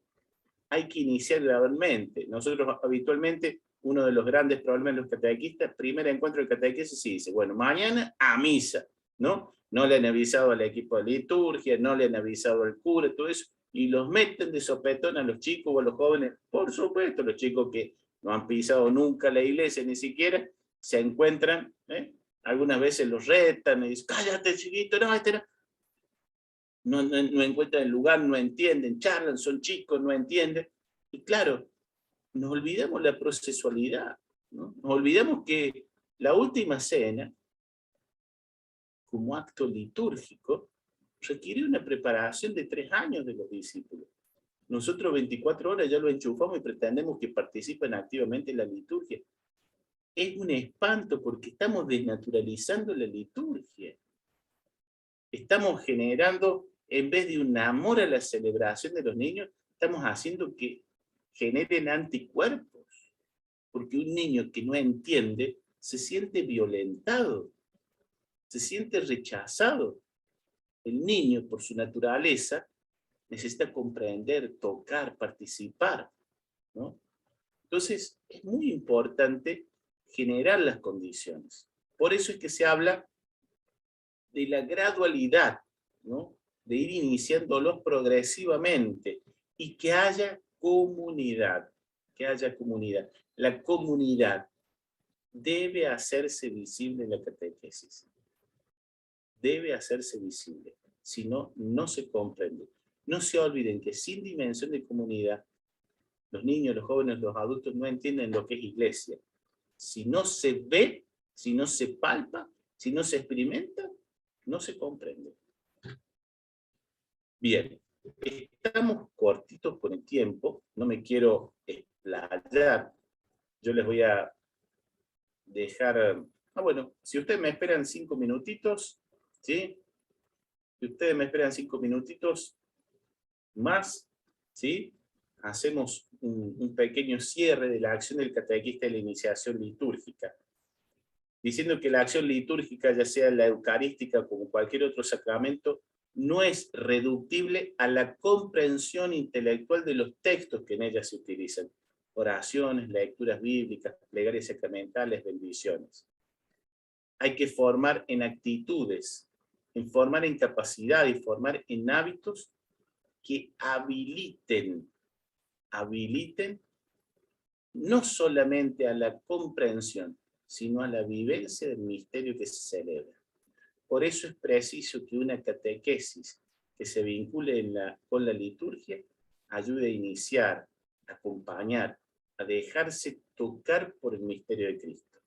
Hay que iniciar gradualmente. Nosotros habitualmente, uno de los grandes problemas de los catequistas, primer encuentro de catequesis, y dice, bueno, mañana a misa, ¿no? No le han avisado al equipo de liturgia, no le han avisado al cura, todo eso, y los meten de sopetón a los chicos o a los jóvenes. Por supuesto, los chicos que no han pisado nunca la iglesia, ni siquiera, se encuentran, algunas veces los retan, y dicen, cállate chiquito, no, no encuentran el lugar, no entienden, charlan, son chicos, no entienden. Y claro, nos olvidamos la procesualidad, ¿no? Nos olvidamos que la última cena, como acto litúrgico, requiere una preparación de 3 años de los discípulos. Nosotros 24 horas ya lo enchufamos y pretendemos que participen activamente en la liturgia. Es un espanto porque estamos desnaturalizando la liturgia. Estamos generando, en vez de un amor a la celebración de los niños, estamos haciendo que generen anticuerpos. Porque un niño que no entiende se siente violentado, se siente rechazado. El niño, por su naturaleza, necesita comprender, tocar, participar, ¿no? Entonces, es muy importante generar las condiciones. Por eso es que se habla de la gradualidad, ¿no? De ir iniciándolos progresivamente y que haya comunidad, que haya comunidad. La comunidad debe hacerse visible en la catequesis. Debe hacerse visible. Si no, no se comprende. No se olviden que sin dimensión de comunidad, los niños, los jóvenes, los adultos no entienden lo que es iglesia. Si no se ve, si no se palpa, si no se experimenta, no se comprende. Bien, estamos cortitos con el tiempo, no me quiero explayar. Yo les voy a dejar... bueno, si ustedes me esperan 5 minutitos, ¿sí? Si ustedes me esperan 5 minutitos más, ¿sí? Hacemos un pequeño cierre de la acción del catequista de la iniciación litúrgica, diciendo que la acción litúrgica, ya sea la eucarística como cualquier otro sacramento, no es reductible a la comprensión intelectual de los textos que en ella se utilizan. oraciones, lecturas bíblicas, plegarias sacramentales, bendiciones. Hay que formar en actitudes, formar en capacidad y formar en hábitos que habiliten no solamente a la comprensión, sino a la vivencia del misterio que se celebra. Por eso es preciso que una catequesis que se vincule con la liturgia ayude a iniciar, a acompañar, a dejarse tocar por el misterio de Cristo.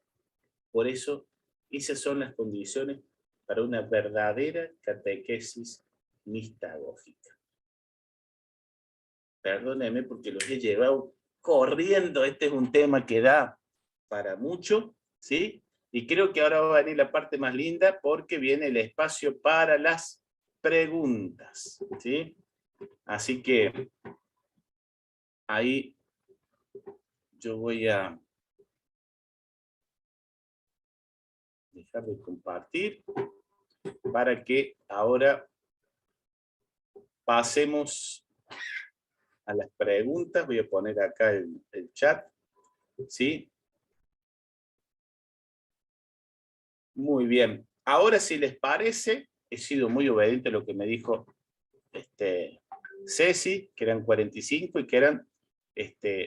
Por eso, esas son las condiciones para una verdadera catequesis mistagógica. Perdónenme porque los he llevado corriendo, este es un tema que da para mucho, ¿sí? Y creo que ahora va a venir la parte más linda porque viene el espacio para las preguntas, ¿sí? Así que ahí yo voy a dejar de compartir para que ahora pasemos a las preguntas. Voy a poner acá el chat, ¿sí? Muy bien. Ahora, si les parece, he sido muy obediente a lo que me dijo Ceci, que eran 45 y que eran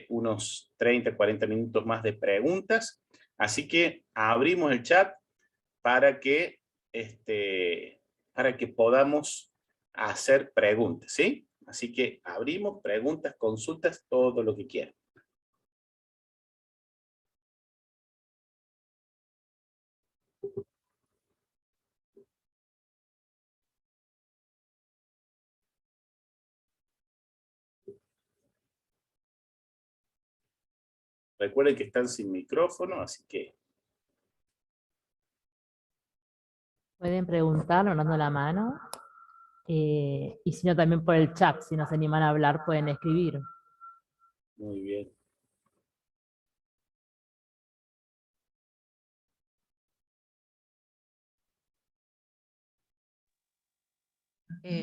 unos 30, 40 minutos más de preguntas. Así que abrimos el chat para que podamos hacer preguntas, ¿sí? Así que abrimos preguntas, consultas, todo lo que quieran. Recuerden que están sin micrófono, así que... Pueden preguntar dando la mano. Y si no, también por el chat, si no se animan a hablar, pueden escribir. Muy bien.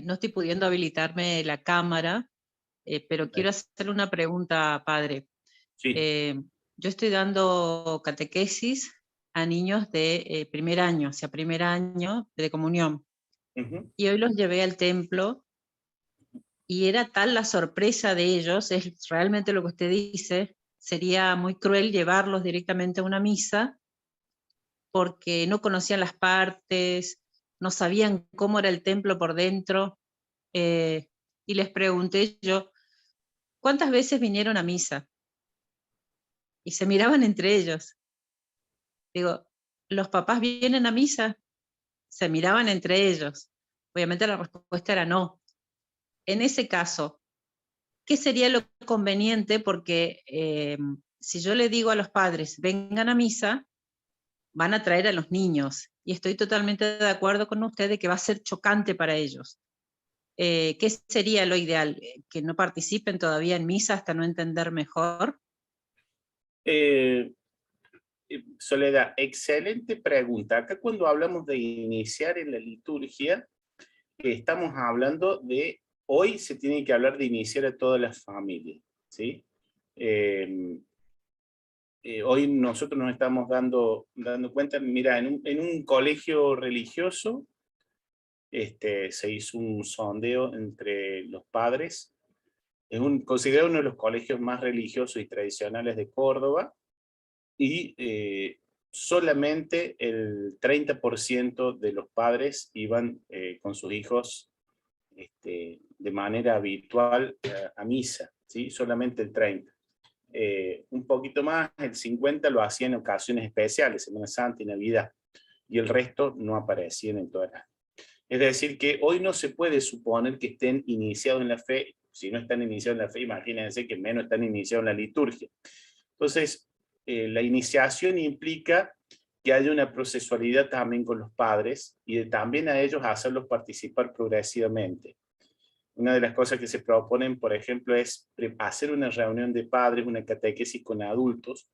No estoy pudiendo habilitarme la cámara, pero quiero hacerle una pregunta, padre. Sí. Yo estoy dando catequesis a niños de primer año, o sea, primer año de comunión. Y hoy los llevé al templo y era tal la sorpresa de ellos, es realmente lo que usted dice, sería muy cruel llevarlos directamente a una misa porque no conocían las partes, no sabían cómo era el templo por dentro. Y les pregunté yo, ¿cuántas veces vinieron a misa? Y se miraban entre ellos. Digo, ¿los papás vienen a misa? Se miraban entre ellos. Obviamente la respuesta era no. En ese caso, ¿qué sería lo conveniente? Porque si yo le digo a los padres, vengan a misa, van a traer a los niños. Y estoy totalmente de acuerdo con usted de que va a ser chocante para ellos. ¿Qué sería lo ideal? ¿Que no participen todavía en misa hasta no entender mejor? Soledad, excelente pregunta. Acá cuando hablamos de iniciar en la liturgia, estamos hablando de, hoy se tiene que hablar de iniciar a todas las familias, ¿sí? Hoy nosotros nos estamos dando cuenta, mira, en un colegio religioso, se hizo un sondeo entre los padres, es considerado uno de los colegios más religiosos y tradicionales de Córdoba, y solamente el 30% de los padres iban con sus hijos de manera habitual a misa, ¿sí? Solamente el 30%. Un poquito más, el 50% lo hacían en ocasiones especiales, Semana Santa y Navidad, y el resto no aparecían en todas las. Es decir, que hoy no se puede suponer que estén iniciados en la fe. Si no están iniciados en la fe, imagínense que menos están iniciados en la liturgia. Entonces, la iniciación implica que haya una procesualidad también con los padres y también a ellos hacerlos participar progresivamente. Una de las cosas que se proponen, por ejemplo, es hacer una reunión de padres, una catequesis con adultos,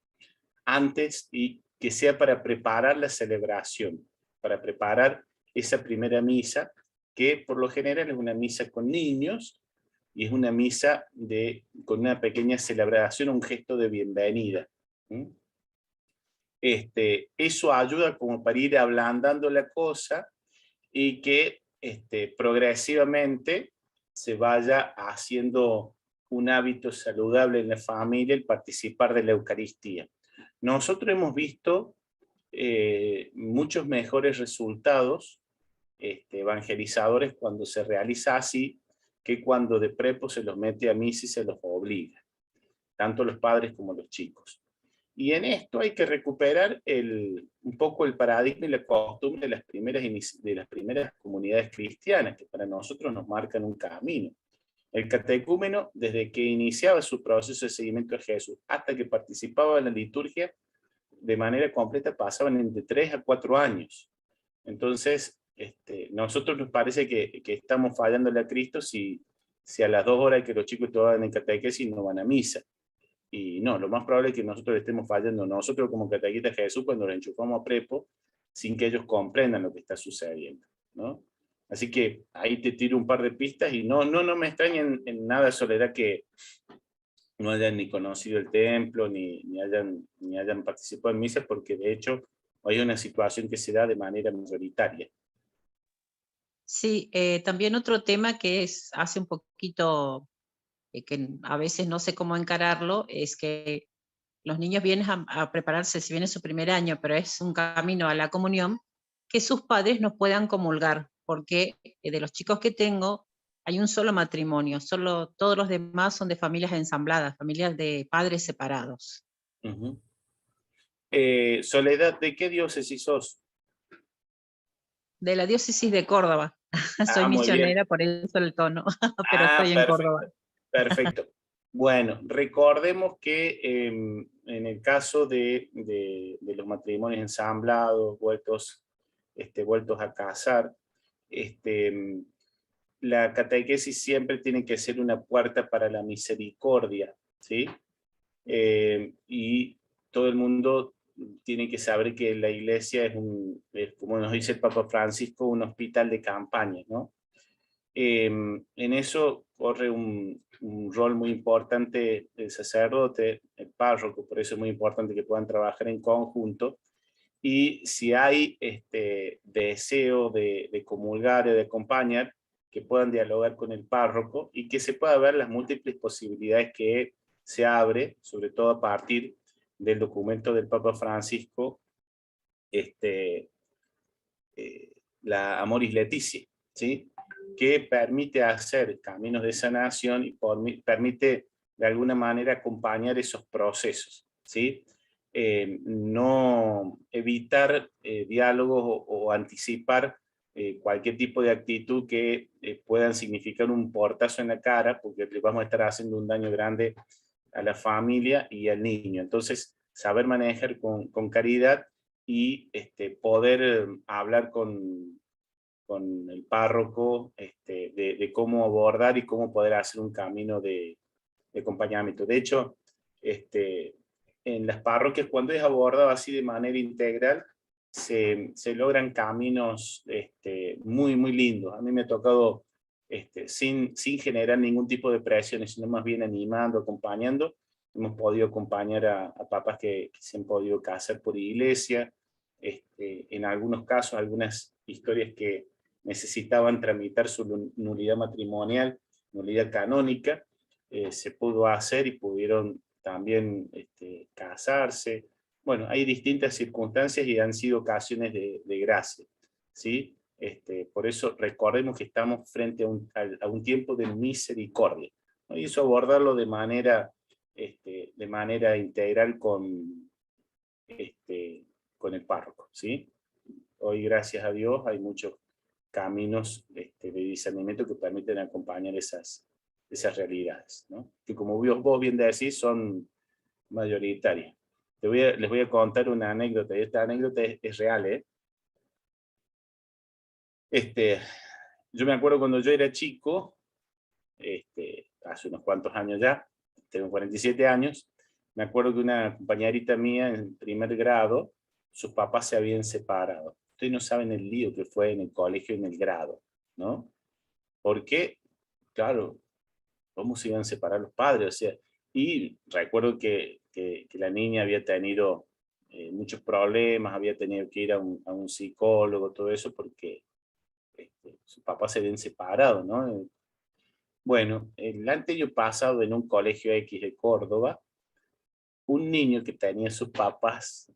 antes, y que sea para preparar la celebración, para preparar esa primera misa, que por lo general es una misa con niños, y es una misa con una pequeña celebración, un gesto de bienvenida. Eso ayuda como para ir ablandando la cosa y que progresivamente se vaya haciendo un hábito saludable en la familia el participar de la Eucaristía. Nosotros hemos visto muchos mejores resultados evangelizadores cuando se realiza así, que cuando de prepo se los mete a misa y se los obliga, tanto los padres como los chicos. Y en esto hay que recuperar un poco el paradigma y la costumbre de las primeras comunidades cristianas, que para nosotros nos marcan un camino. El catecúmeno, desde que iniciaba su proceso de seguimiento a Jesús hasta que participaba en la liturgia, de manera completa pasaban entre 3 a 4 años. Entonces, nosotros nos parece que estamos fallándole a Cristo si a las 2 horas que los chicos todavía en catequesis no van a misa. Y no, lo más probable es que nosotros estemos fallando nosotros como catequistas de Jesús cuando los enchufamos a prepo sin que ellos comprendan lo que está sucediendo, ¿no? Así que ahí te tiro un par de pistas y no me extraña en nada, Soledad, que no hayan ni conocido el templo ni hayan participado en misas, porque de hecho hay una situación que se da de manera mayoritaria. Sí, también otro tema que hace un poquito, que a veces no sé cómo encararlo, es que los niños vienen a prepararse, si viene su primer año, pero es un camino a la comunión, que sus padres no puedan comulgar, porque de los chicos que tengo hay un solo matrimonio, todos los demás son de familias ensambladas, familias de padres separados. Uh-huh. Soledad, ¿de qué diócesis sos? De la diócesis de Córdoba. Soy misionera, por eso el tono, pero estoy en Córdoba. Perfecto. Bueno, recordemos que en el caso de los matrimonios ensamblados, vueltos a casar, la catequesis siempre tiene que ser una puerta para la misericordia, ¿sí? Y todo el mundo tiene que saber que la iglesia es, como nos dice el Papa Francisco, un hospital de campaña, ¿no? En eso corre un rol muy importante el sacerdote, el párroco, por eso es muy importante que puedan trabajar en conjunto. Y si hay deseo de comulgar o de acompañar, que puedan dialogar con el párroco y que se pueda ver las múltiples posibilidades que se abre, sobre todo a partir del documento del Papa Francisco, la Amoris Laetitia, ¿sí? Que permite hacer caminos de sanación y permite de alguna manera acompañar esos procesos, ¿sí? No evitar diálogos o anticipar cualquier tipo de actitud que puedan significar un portazo en la cara, porque le vamos a estar haciendo un daño grande a la familia y al niño. Entonces, saber manejar con caridad y poder hablar con el párroco de cómo abordar y cómo poder hacer un camino de acompañamiento. De hecho, en las parroquias, cuando es abordado así de manera integral, se logran caminos muy, muy lindos. A mí me ha tocado, sin generar ningún tipo de presiones, sino más bien animando, acompañando. Hemos podido acompañar a papás que se han podido casar por iglesia. En algunos casos, algunas historias que necesitaban tramitar su nulidad matrimonial, nulidad canónica, se pudo hacer y pudieron también casarse. Bueno, hay distintas circunstancias y han sido ocasiones de gracia, ¿sí? Por eso recordemos que estamos frente a un tiempo de misericordia, ¿no? Y eso abordarlo de manera integral con el párroco, ¿sí? Hoy, gracias a Dios, hay muchos caminos de discernimiento que permiten acompañar esas realidades, ¿no? Que como vos bien decís, son mayoritarias. Les voy a contar una anécdota, y esta anécdota es real, ¿eh? Yo me acuerdo cuando yo era chico, hace unos cuantos años ya, tengo 47 años, me acuerdo que una compañerita mía en primer grado, sus papás se habían separado. Ustedes no saben el lío que fue en el colegio, en el grado, ¿no? Porque, claro, cómo se iban a separar los padres, o sea, y recuerdo que la niña había tenido muchos problemas, había tenido que ir a un psicólogo, todo eso, porque sus papás se habían separado, ¿no? Bueno, el año pasado en un colegio X de Córdoba, un niño que tenía sus papás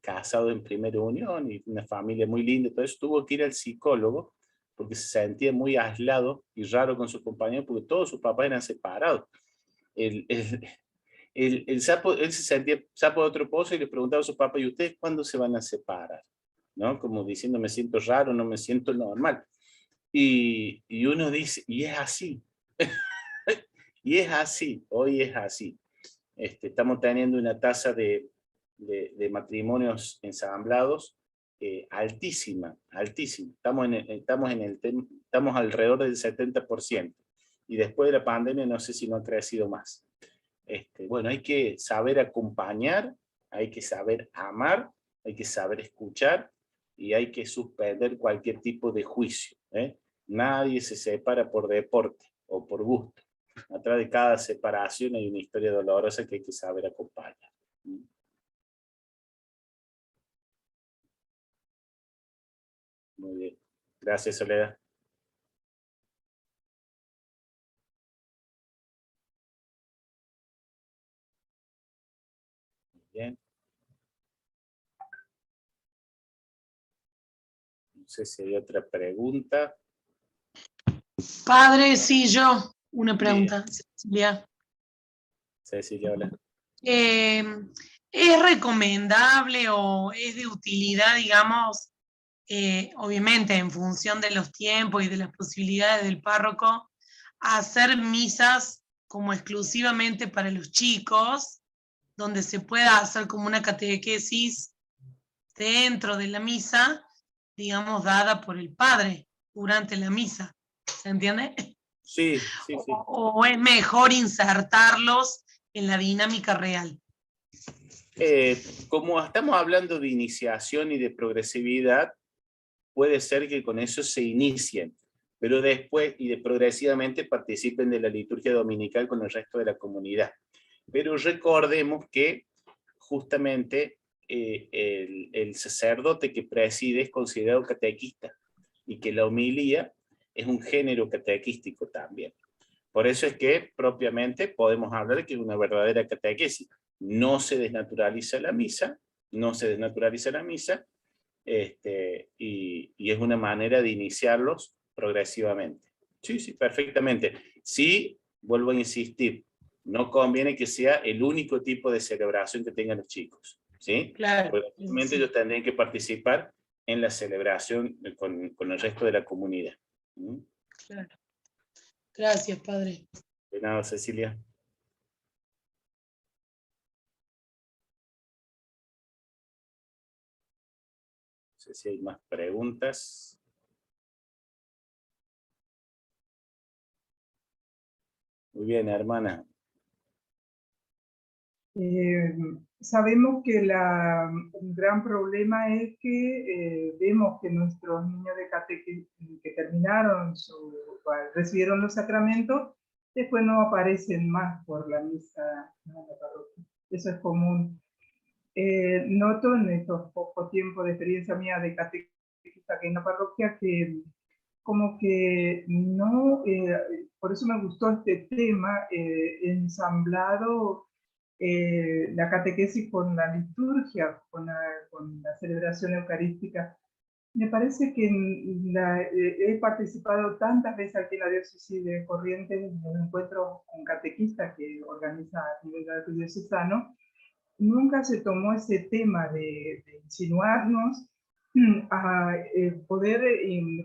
casados en primera unión y una familia muy linda, entonces tuvo que ir al psicólogo porque se sentía muy aislado y raro con sus compañeros porque todos sus papás eran separados. El sapo, él se sentía sapo de otro pozo y le preguntaba a su papá, ¿y ustedes cuándo se van a separar? ¿No? Como diciendo, me siento raro, no me siento normal. Y uno dice, y es así. Y es así, hoy es así. Estamos teniendo una tasa de matrimonios ensamblados altísima, altísima. Estamos alrededor del 70%. Y después de la pandemia no sé si no ha crecido más. Bueno, hay que saber acompañar, hay que saber amar, hay que saber escuchar y hay que suspender cualquier tipo de juicio. Nadie se separa por deporte o por gusto. Atrás de cada separación hay una historia dolorosa que hay que saber acompañar. Muy bien. Gracias, Soledad. Bien. No sé si hay otra pregunta. Padre, sí, yo. Una pregunta, Cecilia. Cecilia, hola. ¿Es recomendable o es de utilidad, digamos, obviamente en función de los tiempos y de las posibilidades del párroco, hacer misas como exclusivamente para los chicos, donde se pueda hacer como una catequesis dentro de la misa, digamos, dada por el padre durante la misa? ¿Se entiende? Sí, sí, sí. ¿O es mejor insertarlos en la dinámica real? Como estamos hablando de iniciación y de progresividad, puede ser que con eso se inicien, pero después y progresivamente participen de la liturgia dominical con el resto de la comunidad. Pero recordemos que justamente el sacerdote que preside es considerado catequista y que la homilía es un género catequístico también. Por eso es que propiamente podemos hablar de que es una verdadera catequesis. No se desnaturaliza la misa, y es una manera de iniciarlos progresivamente. Sí, sí, perfectamente. Sí, vuelvo a insistir, no conviene que sea el único tipo de celebración que tengan los chicos, ¿sí? Claro. Progresivamente ellos tendrían que participar en la celebración con el resto de la comunidad. ¿Mm? Claro. Gracias, padre. De nada, Cecilia. No sé si hay más preguntas. Muy bien, hermana. Sabemos que un gran problema es que vemos que nuestros niños de catequesis que terminaron recibieron los sacramentos, después no aparecen más por la misa en la parroquia. Eso es común. Noto en estos pocos tiempos de experiencia mía de catequista aquí en la parroquia que como que no, por eso me gustó este tema, ensamblado la catequesis con la liturgia, con la celebración eucarística. Me parece que he participado tantas veces aquí en la diócesis de Corrientes en un encuentro con catequistas que organiza a nivel diocesano. Nunca se tomó ese tema de insinuarnos a poder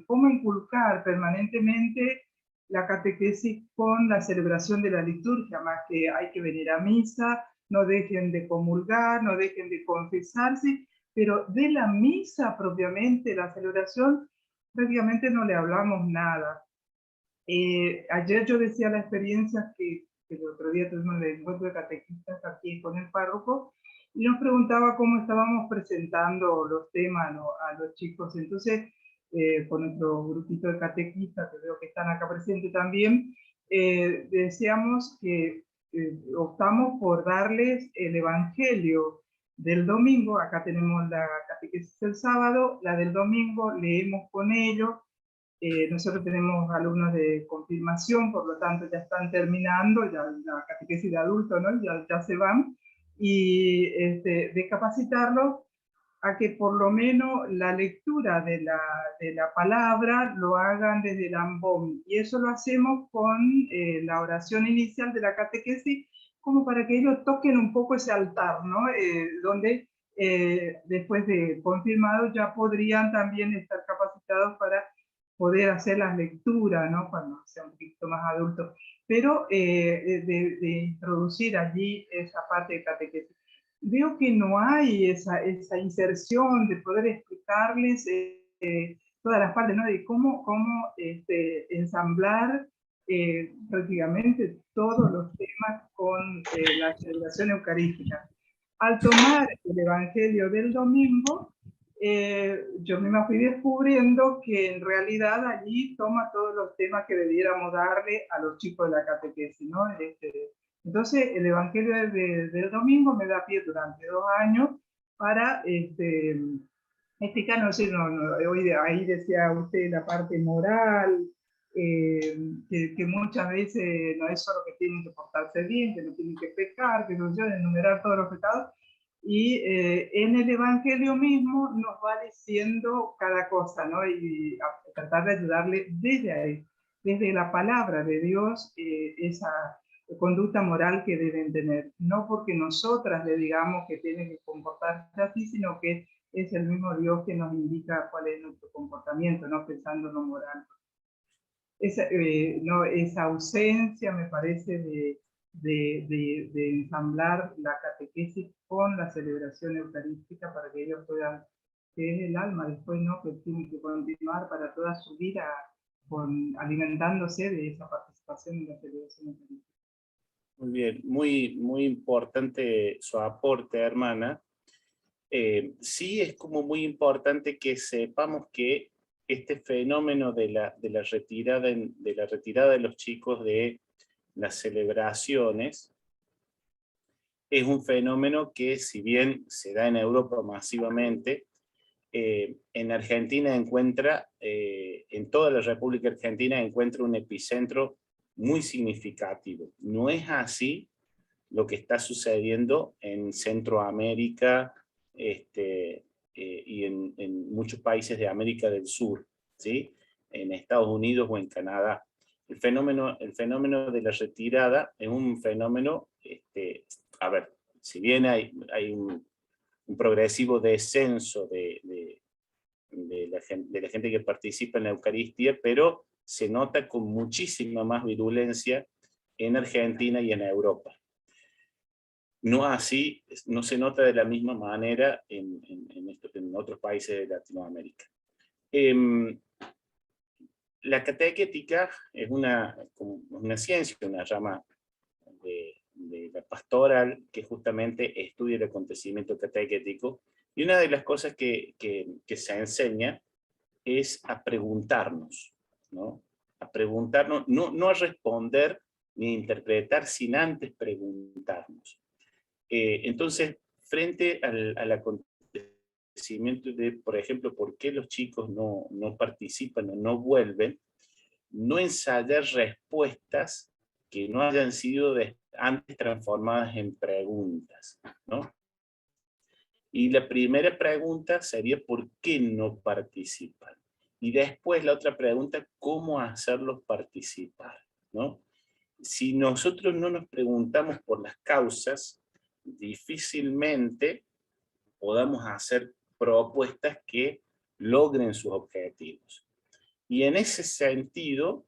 cómo inculcar permanentemente la catequesis con la celebración de la liturgia, más que hay que venir a misa, no dejen de comulgar, no dejen de confesarse, pero de la misa propiamente, la celebración, prácticamente no le hablamos nada. Ayer yo decía la experiencia que el otro día tuvimos el encuentro de catequistas aquí con el párroco, y nos preguntaba cómo estábamos presentando los temas a los chicos. Entonces, con nuestro grupito de catequistas, que veo que están acá presentes también, decíamos que optamos por darles el Evangelio del domingo. Acá tenemos la catequesis del sábado, la del domingo leemos con ellos. Nosotros tenemos alumnos de confirmación, por lo tanto ya están terminando, ya la catequesis de adultos, ¿no? ya se van, y de capacitarlos a que por lo menos la lectura de la palabra lo hagan desde el ambón. Y eso lo hacemos con la oración inicial de la catequesis, como para que ellos toquen un poco ese altar, ¿no? Donde después de confirmados ya podrían también estar capacitados para poder hacer las lecturas, ¿no? Cuando sea un poquito más adultos. Pero de introducir allí esa parte de catequesis. Veo que no hay esa inserción de poder explicarles todas las partes, ¿no? De cómo ensamblar prácticamente todos los temas con la celebración eucarística. Al tomar el Evangelio del domingo, yo misma fui descubriendo que en realidad allí toma todos los temas que debiéramos darle a los chicos de la catequesis, ¿no? Entonces, el Evangelio del domingo me da pie durante 2 años para explicar, no sé, hoy ahí decía usted la parte moral, que muchas veces no es solo que tienen que portarse bien, que no tienen que pecar, que no deben enumerar todos los pecados, y en el Evangelio mismo nos va diciendo cada cosa, ¿no? Y a tratar de ayudarle desde ahí, desde la palabra de Dios, esa conducta moral que deben tener. No porque nosotras le digamos que tienen que comportarse así, sino que es el mismo Dios que nos indica cuál es nuestro comportamiento, no pensando en lo moral. Esa ausencia, me parece, de ensamblar la catequesis con la celebración eucarística para que ellos puedan, que es el alma después, ¿no? Que tiene que continuar para toda su vida alimentándose de esa participación en la celebración eucarística. Muy bien, muy importante su aporte, hermana. Sí es como muy importante que sepamos que este fenómeno de la retirada de los chicos de las celebraciones es un fenómeno que, si bien se da en Europa masivamente, en Argentina en toda la República Argentina encuentra un epicentro muy significativo. No es así lo que está sucediendo en Centroamérica y en muchos países de América del Sur, ¿sí? En Estados Unidos o en Canadá. El fenómeno de la retirada es un fenómeno, a ver, si bien hay un progresivo descenso de la gente que participa en la Eucaristía, pero se nota con muchísima más virulencia en Argentina y en Europa. No así, no se nota de la misma manera en otros países de Latinoamérica. La catequética es una ciencia, una rama de la pastoral que justamente estudia el acontecimiento catequético, y una de las cosas que se enseña es a preguntarnos, ¿no? A preguntarnos, no a responder ni a interpretar sin antes preguntarnos. Entonces, frente al acontecimiento de, por ejemplo, por qué los chicos no participan o no vuelven, no ensayar respuestas que no hayan sido antes transformadas en preguntas, ¿no? Y la primera pregunta sería ¿por qué no participan? Y después la otra pregunta, ¿cómo hacerlos participar? ¿No? Si nosotros no nos preguntamos por las causas, difícilmente podamos hacer propuestas que logren sus objetivos. Y en ese sentido,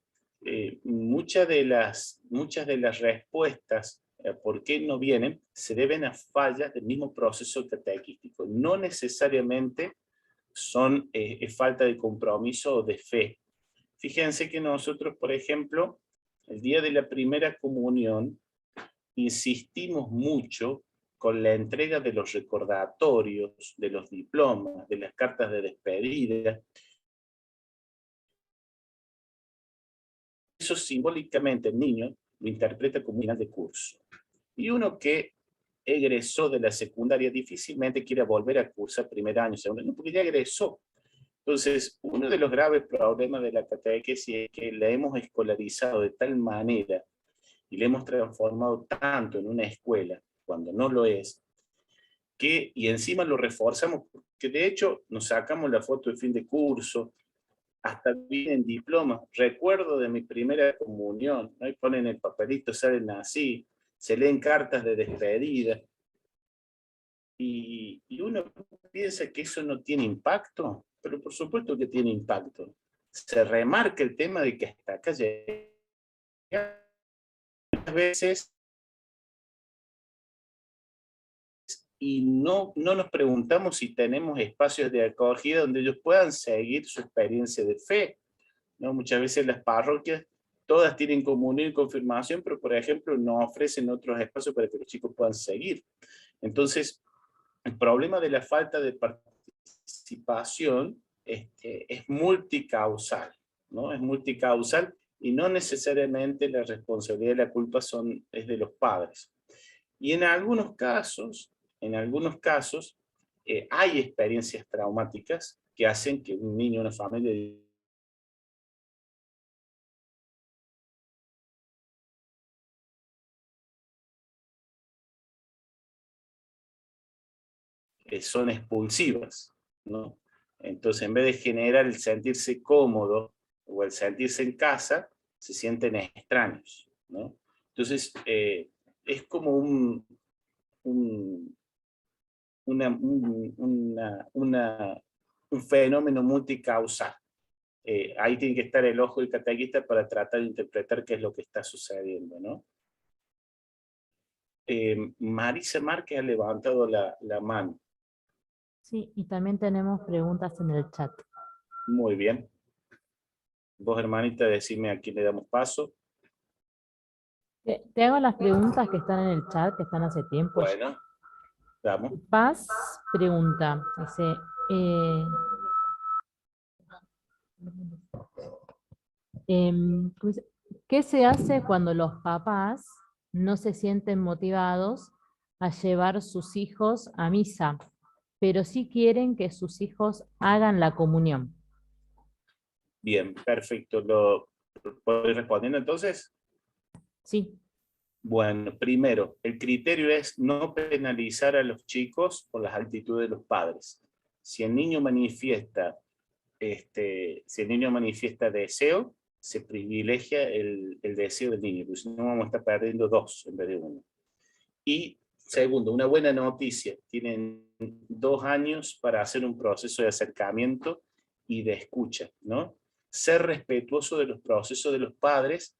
muchas de las respuestas por qué no vienen se deben a fallas del mismo proceso catequístico. No necesariamente es falta de compromiso o de fe. Fíjense que nosotros, por ejemplo, el día de la primera comunión, insistimos mucho con la entrega de los recordatorios, de los diplomas, de las cartas de despedida. eso simbólicamente el niño lo interpreta como un final de curso. Y uno que egresó de la secundaria difícilmente quiere volver a cursar primer año, segundo año, porque ya egresó. Entonces, uno de los graves problemas de la catequesis es que la hemos escolarizado de tal manera y la hemos transformado tanto en una escuela, cuando no lo es, que, y encima lo reforzamos, que de hecho nos sacamos la foto de fin de curso, hasta vienen diplomas. Recuerdo de mi primera comunión, ¿no? Y ponen el papelito, salen así, se leen cartas de despedida, y uno piensa que eso no tiene impacto, pero por supuesto que tiene impacto. Se remarca el tema de que hasta acá llega muchas veces y no nos preguntamos si tenemos espacios de acogida donde ellos puedan seguir su experiencia de fe, ¿no? Muchas veces las parroquias, todas tienen comunión y confirmación, pero por ejemplo no ofrecen otros espacios para que los chicos puedan seguir. Entonces, el problema de la falta de participación es multicausal, ¿no? Es multicausal y no necesariamente la responsabilidad y la culpa es de los padres. Y en algunos casos hay experiencias traumáticas que hacen que un niño o una familia son expulsivas, ¿no? Entonces, en vez de generar el sentirse cómodo o el sentirse en casa, se sienten extraños, ¿no? Entonces, es como un fenómeno multicausal. Ahí tiene que estar el ojo del catequista para tratar de interpretar qué es lo que está sucediendo, ¿no? Marisa Márquez ha levantado la mano. Sí, y también tenemos preguntas en el chat. Muy bien. Vos, hermanita, decime a quién le damos paso. Te hago las preguntas que están en el chat, que están hace tiempo. Bueno, vamos. Paz pregunta, dice, ¿qué se hace cuando los papás no se sienten motivados a llevar sus hijos a misa, pero sí quieren que sus hijos hagan la comunión? Bien, perfecto. ¿Lo puedo ir respondiendo entonces? Sí. Bueno, primero, el criterio es no penalizar a los chicos por las actitudes de los padres. Si el niño manifiesta, deseo, se privilegia el deseo del niño, porque si no vamos a estar perdiendo dos en vez de uno. Y segundo, una buena noticia, tienen 2 años para hacer un proceso de acercamiento y de escucha, ¿no? Ser respetuoso de los procesos de los padres,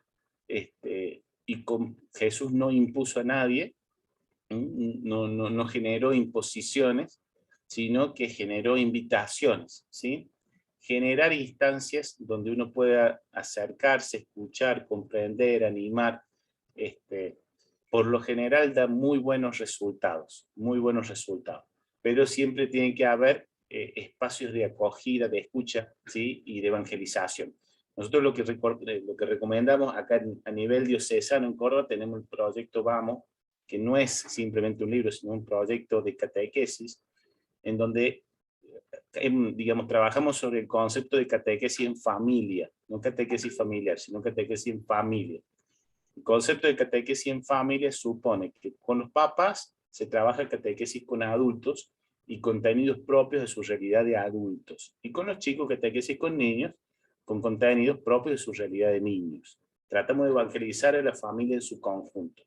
y Jesús no impuso a nadie, no generó imposiciones, sino que generó invitaciones, ¿sí? Generar instancias donde uno pueda acercarse, escuchar, comprender, animar, por lo general da muy buenos resultados, pero siempre tiene que haber espacios de acogida, de escucha, ¿sí? Y de evangelización. Nosotros lo que recomendamos acá a nivel diocesano en Córdoba tenemos el proyecto Vamos, que no es simplemente un libro, sino un proyecto de catequesis, en donde digamos, trabajamos sobre el concepto de catequesis en familia, no catequesis familiar, sino catequesis en familia. El concepto de catequesis en familia supone que con los papás se trabaja catequesis con adultos y contenidos propios de su realidad de adultos. Y con los chicos, catequesis con niños, con contenidos propios de su realidad de niños. Tratamos de evangelizar a la familia en su conjunto.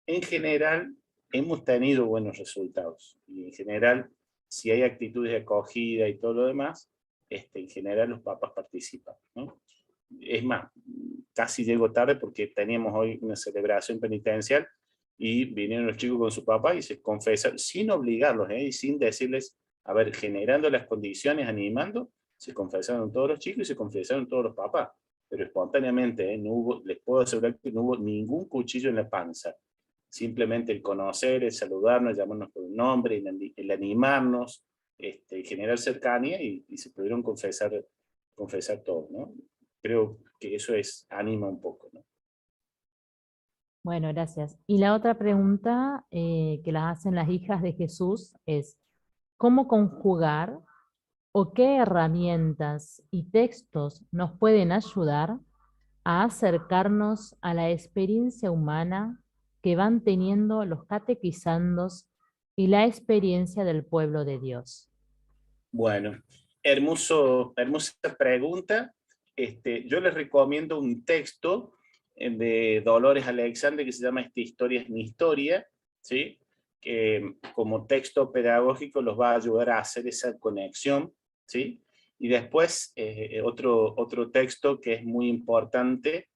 En general, hemos tenido buenos resultados. Y en general, si hay actitudes de acogida y todo lo demás, en general los papás participan, ¿no? Es más, casi llego tarde porque teníamos hoy una celebración penitencial y vinieron los chicos con su papá y se confesaron, sin obligarlos, y sin decirles, a ver, generando las condiciones, animando, se confesaron todos los chicos y se confesaron todos los papás, pero espontáneamente, no hubo, les puedo asegurar que no hubo ningún cuchillo en la panza, simplemente el conocer, el saludarnos, llamarnos por un nombre, el animarnos, generar cercanía y se pudieron confesar todos, ¿no? creo que eso anima un poco, ¿no? Bueno, gracias. Y la otra pregunta que las hacen las hijas de Jesús es, ¿cómo conjugar o qué herramientas y textos nos pueden ayudar a acercarnos a la experiencia humana que van teniendo los catequizandos y la experiencia del pueblo de Dios? Bueno, hermosa pregunta. Yo les recomiendo un texto de Dolores Alexandre que se llama Esta historia es mi historia, ¿sí? Que como texto pedagógico los va a ayudar a hacer esa conexión, ¿sí? Y después otro texto que es muy importante,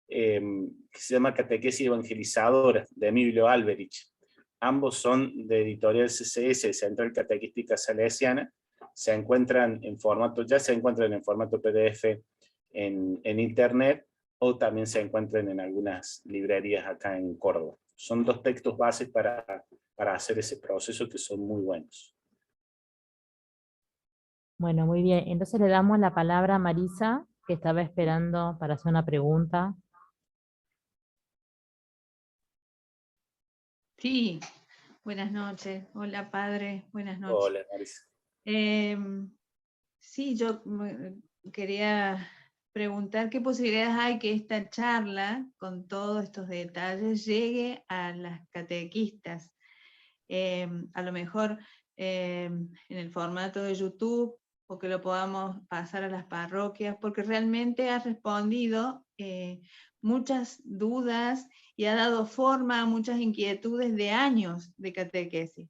que se llama Catequesis Evangelizadora, de Emilio Alberich. Ambos son de editorial CCS, Central Catequística Salesiana. Se encuentran en formato, ya se encuentran en formato PDF en internet, o también se encuentran en algunas librerías acá en Córdoba. Son dos textos bases para hacer ese proceso que son muy buenos. Bueno, muy bien. Entonces le damos la palabra a Marisa, que estaba esperando para hacer una pregunta. Sí, buenas noches. Hola, padre. Buenas noches. Hola, Marisa. Sí, yo quería preguntar qué posibilidades hay que esta charla, con todos estos detalles, llegue a las catequistas. A lo mejor en el formato de YouTube, o que lo podamos pasar a las parroquias, porque realmente ha respondido muchas dudas y ha dado forma a muchas inquietudes de años de catequesis.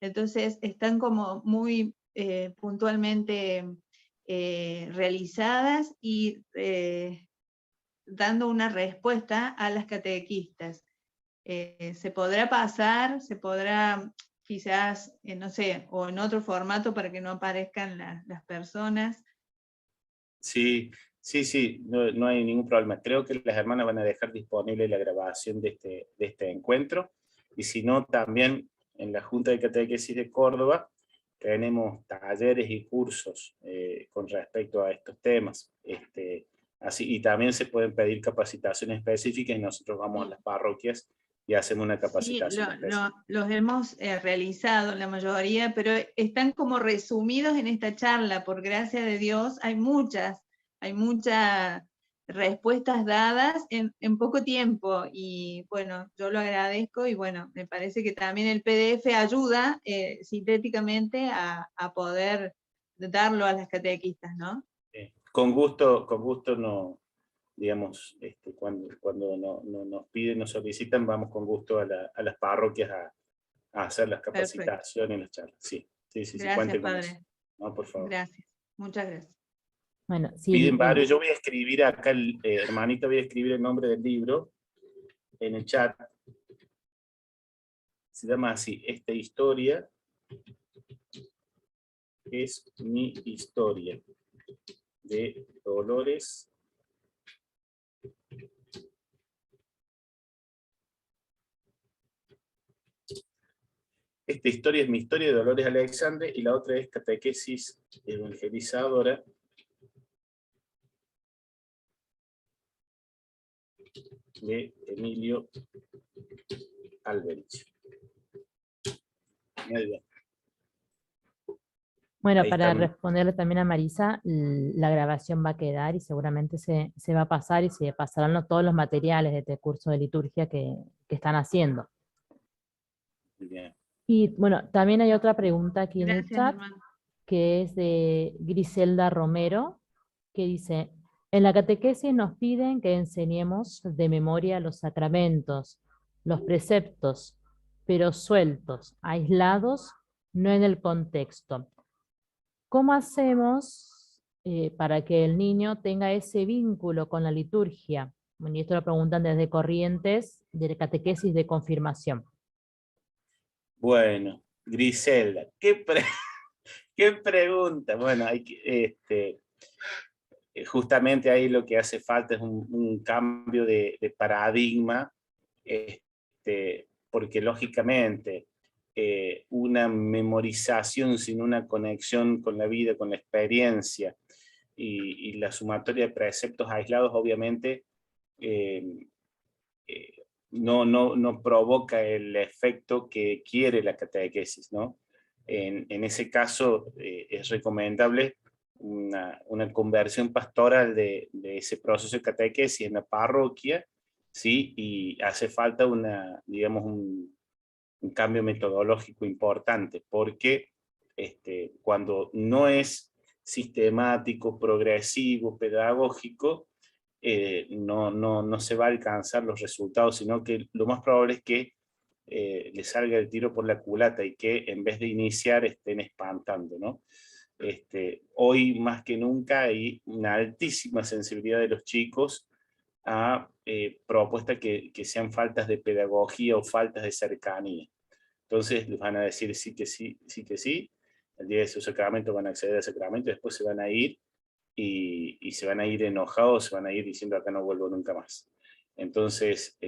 Entonces están como muy puntualmente realizadas y dando una respuesta a las catequistas. ¿Se podrá pasar? ¿Se podrá quizás, no sé, o en otro formato para que no aparezcan las personas? Sí, no hay ningún problema. Creo que las hermanas van a dejar disponible la grabación de este encuentro, y si no, también en la Junta de Catequesis de Córdoba tenemos talleres y cursos con respecto a estos temas. Así, y también se pueden pedir capacitaciones específicas, y nosotros vamos a las parroquias y hacemos una capacitación específica. Los hemos realizado la mayoría, pero están como resumidos en esta charla. Por gracia de Dios hay muchas respuestas dadas en poco tiempo, y bueno, yo lo agradezco, y bueno, me parece que también el PDF ayuda sintéticamente a poder darlo a las catequistas, ¿no? Con gusto no, digamos, cuando nos piden, nos solicitan, vamos con gusto a las parroquias a hacer las capacitaciones, las charlas. Sí, Gracias, padre. Eso. No, por favor. Gracias, muchas gracias. Bueno, sí, piden varios. Yo voy a escribir acá, hermanito, voy a escribir el nombre del libro en el chat. Se llama así: Esta historia es mi historia, de Dolores Esta historia es mi historia, de Dolores Alexandre, y la otra es Catequesis Evangelizadora de Emilio Alberich. Muy bien. Bueno, Ahí para está. responderle también a Marisa, la grabación va a quedar y seguramente se va a pasar, y se pasarán todos los materiales de este curso de liturgia que están haciendo. Muy bien. Y bueno, también hay otra pregunta aquí en el Gracias, chat, hermano. que es de Griselda Romero, que dice: en la catequesis nos piden que enseñemos de memoria los sacramentos, los preceptos, pero sueltos, aislados, no en el contexto. ¿Cómo hacemos para que el niño tenga ese vínculo con la liturgia? Bueno, y esto lo preguntan desde Corrientes, de catequesis de confirmación. Bueno, Griselda, ¿qué pregunta? Bueno, hay que, justamente ahí lo que hace falta es un cambio de paradigma, porque lógicamente una memorización sin una conexión con la vida, con la experiencia, y la sumatoria de preceptos aislados obviamente no provoca el efecto que quiere la catequesis, ¿no? En ese caso es recomendable una conversión pastoral de ese proceso de catequesis en la parroquia, ¿sí? Y hace falta digamos, un cambio metodológico importante, porque cuando no es sistemático, progresivo, pedagógico, no se va a alcanzar los resultados, sino que lo más probable es que le salga el tiro por la culata y que en vez de iniciar estén espantando, ¿no? Hoy más que nunca hay una altísima sensibilidad de los chicos a propuestas que sean faltas de pedagogía o faltas de cercanía. Entonces les van a decir sí que sí, sí que sí, el día de su sacramento van a acceder al sacramento, y después se van a ir y se van a ir enojados, se van a ir diciendo acá no vuelvo nunca más. Entonces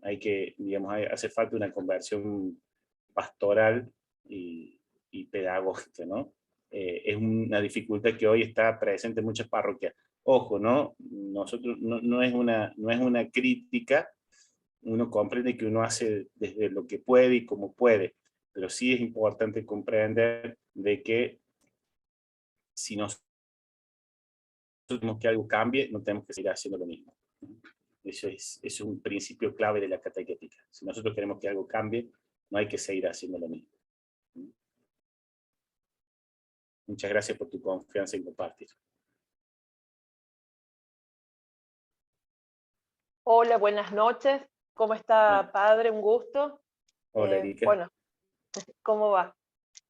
hay que, digamos, hace falta una conversión pastoral y pedagógica, ¿no? Es una dificultad que hoy está presente en muchas parroquias. Ojo, ¿no? Nosotros no es una crítica, uno comprende que uno hace desde lo que puede y como puede, pero sí es importante comprender de que si nosotros queremos que algo cambie, no tenemos que seguir haciendo lo mismo. Eso es un principio clave de la catequética. Si nosotros queremos que algo cambie, no hay que seguir haciendo lo mismo. Muchas gracias por tu confianza en compartir. Hola, buenas noches. ¿Cómo está, padre? Un gusto. Hola, Erika. Bueno, ¿cómo va?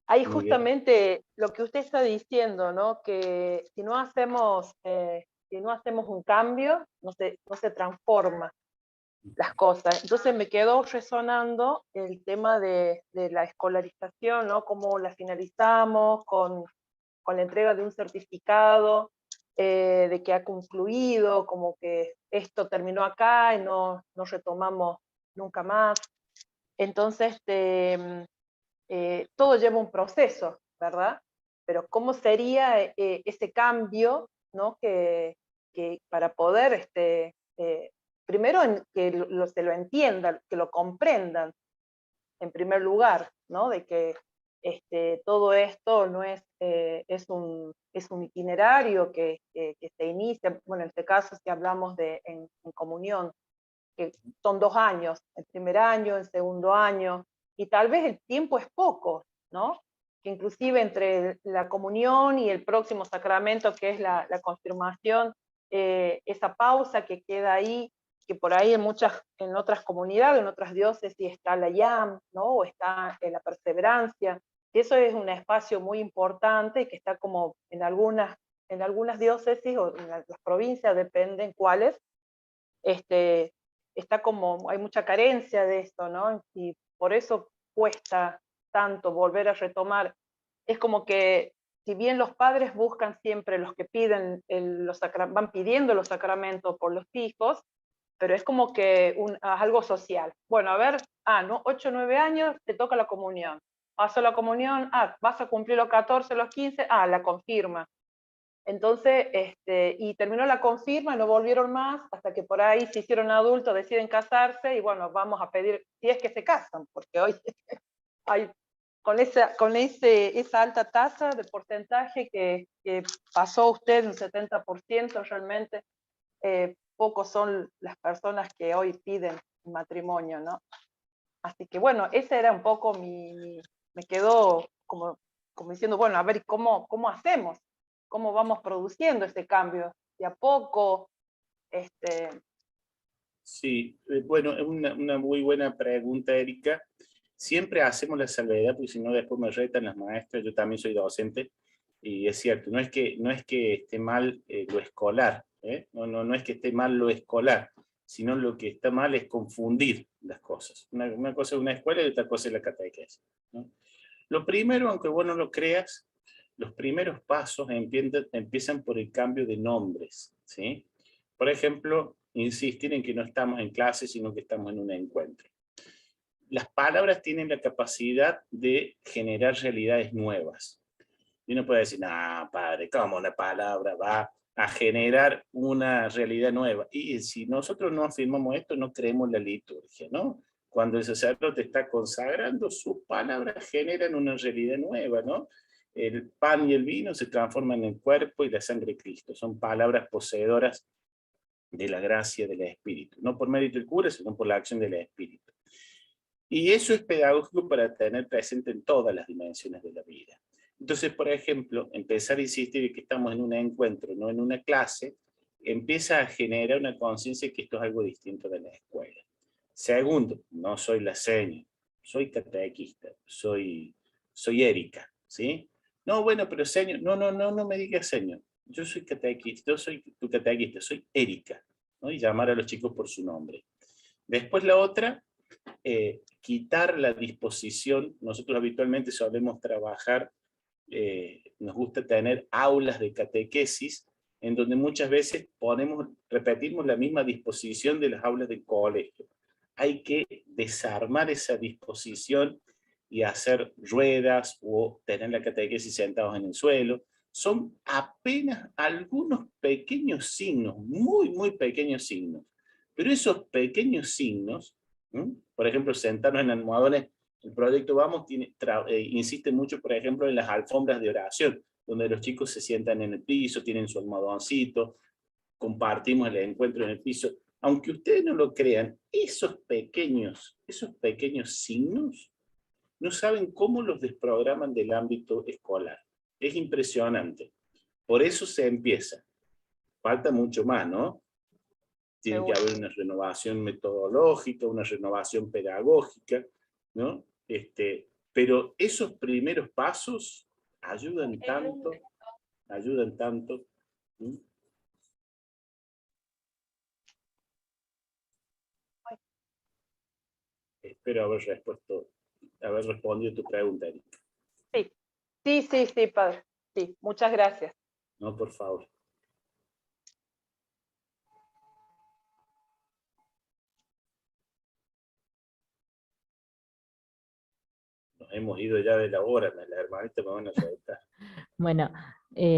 Ahí Muy justamente lo que usted está diciendo, ¿no? Que si no hacemos un cambio, no se transforma las cosas. Entonces me quedó resonando el tema de la escolarización, ¿no? Cómo la finalizamos con la entrega de un certificado, de que ha concluido, como que esto terminó acá y no retomamos nunca más. Entonces, todo lleva un proceso, ¿verdad? Pero ¿cómo sería ese cambio, ¿no? Que para poder, primero que se lo entiendan, que lo comprendan, en primer lugar, ¿no? De que todo esto no es, es un itinerario que se inicia, bueno, en este caso si hablamos en comunión, que son 2 años, el primer año, el segundo año, y tal vez el tiempo es poco, ¿no? Que inclusive entre la comunión y el próximo sacramento, que es la confirmación, esa pausa que queda ahí, que por ahí en otras comunidades, en otras diócesis está la YAM, ¿no? O está la perseverancia, y eso es un espacio muy importante que está como en algunas diócesis o en las provincias, dependen cuáles, está como, hay mucha carencia de esto, ¿no? Y por eso cuesta tanto volver a retomar. Es como que, si bien los padres buscan siempre, los que piden, van pidiendo los sacramentos por los hijos, pero es como que algo social. Bueno, a ver, no, 8 o 9 años, te toca la comunión. Pasó la comunión, vas a cumplir los 14, los 15, la confirma. Entonces, y terminó la confirma, no volvieron más, hasta que por ahí se hicieron adultos, deciden casarse, y bueno, vamos a pedir, si es que se casan, porque hoy hay, con esa alta tasa de porcentaje que pasó usted, un 70% realmente, pocos son las personas que hoy piden matrimonio, ¿no? Así que bueno, ese era un poco me quedó como diciendo, bueno, a ver, ¿cómo hacemos? ¿Cómo vamos produciendo este cambio? ¿De a poco? Sí, bueno, es una muy buena pregunta, Erika. Siempre hacemos la salvedad, porque si no después me retan las maestras, yo también soy docente, y es cierto, no es que esté mal lo escolar, no es que esté mal lo escolar, sino lo que está mal es confundir las cosas. Una cosa es una escuela y otra cosa es la catequesis, ¿no? Lo primero, aunque vos no lo creas, los primeros pasos empiezan por el cambio de nombres, ¿sí? Por ejemplo, insistir en que no estamos en clase, sino que estamos en un encuentro. Las palabras tienen la capacidad de generar realidades nuevas. Y uno puede decir, no, padre, ¿cómo una palabra va a generar una realidad nueva? Y si nosotros no afirmamos esto, no creemos la liturgia, ¿no? Cuando el sacerdote está consagrando, sus palabras generan una realidad nueva, ¿no? El pan y el vino se transforman en el cuerpo y la sangre de Cristo. Son palabras poseedoras de la gracia del Espíritu. No por mérito del cura, sino por la acción del Espíritu. Y eso es pedagógico para tener presente en todas las dimensiones de la vida. Entonces, por ejemplo, empezar a insistir que estamos en un encuentro, no en una clase, empieza a generar una conciencia que esto es algo distinto de la escuela. Segundo, no soy la seña, soy catequista, soy Erika, ¿sí? No, bueno, pero señor, no me digas señor, yo soy catequista, yo soy tu catequista, soy Erika, ¿no? Y llamar a los chicos por su nombre. Después la otra, quitar la disposición. Nosotros habitualmente solemos trabajar, nos gusta tener aulas de catequesis, en donde muchas veces repetimos la misma disposición de las aulas del colegio. Hay que desarmar esa disposición y hacer ruedas o tener la catequesis sentados en el suelo. Son apenas algunos pequeños signos, muy pequeños signos. Pero esos pequeños signos, por ejemplo, sentarnos en almohadones, el proyecto Vamos insiste mucho, por ejemplo, en las alfombras de oración, donde los chicos se sientan en el piso, tienen su almohadoncito, compartimos el encuentro en el piso. Aunque ustedes no lo crean, esos pequeños signos no saben cómo los desprograman del ámbito escolar. Es impresionante. Por eso se empieza. Falta mucho más, ¿no? Tiene que haber una renovación metodológica, una renovación pedagógica, ¿no? Pero esos primeros pasos ayudan tanto. ¿Sí? Espero haber respondido tu pregunta, Erika. Sí, padre. Sí, muchas gracias. No, por favor. Nos hemos ido ya de la hora, las hermanitas me van a reventar. Bueno,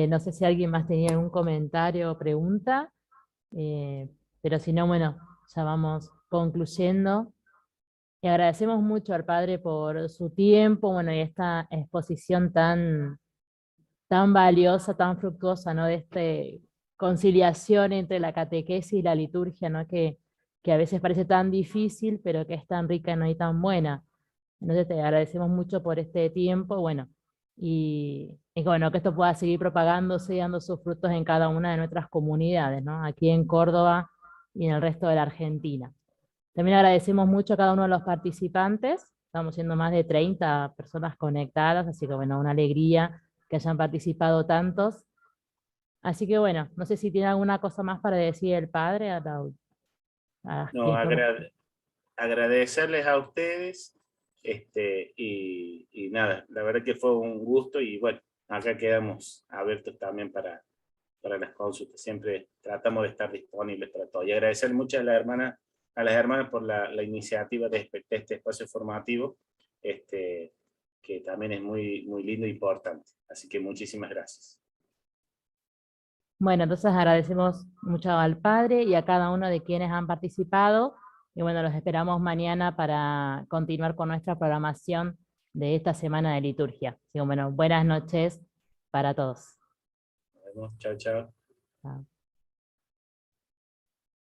no sé si alguien más tenía algún comentario o pregunta, pero si no, bueno, ya vamos concluyendo. Y agradecemos mucho al Padre por su tiempo, bueno, y esta exposición tan valiosa, tan fructuosa, ¿no? De esta conciliación entre la catequesis y la liturgia, ¿no? Que a veces parece tan difícil, pero que es tan rica, ¿no? Y tan buena. Entonces te agradecemos mucho por este tiempo, bueno, y bueno, que esto pueda seguir propagándose y dando sus frutos en cada una de nuestras comunidades, ¿no? Aquí en Córdoba y en el resto de la Argentina. También agradecemos mucho a cada uno de los participantes, estamos siendo más de 30 personas conectadas, así que bueno, una alegría que hayan participado tantos. Así que bueno, no sé si tiene alguna cosa más para decir el Padre. Agradecerles a ustedes, y nada, la verdad que fue un gusto, y bueno, acá quedamos abiertos también para las consultas. Siempre tratamos de estar disponibles para todo. Y agradecer mucho a las hermanas por la iniciativa de este espacio formativo, que también es muy lindo e importante. Así que muchísimas gracias. Bueno, entonces agradecemos mucho al Padre y a cada uno de quienes han participado. Y bueno, los esperamos mañana para continuar con nuestra programación de esta semana de liturgia. Así que bueno, buenas noches para todos. Nos vemos. Chao, chao. Chao.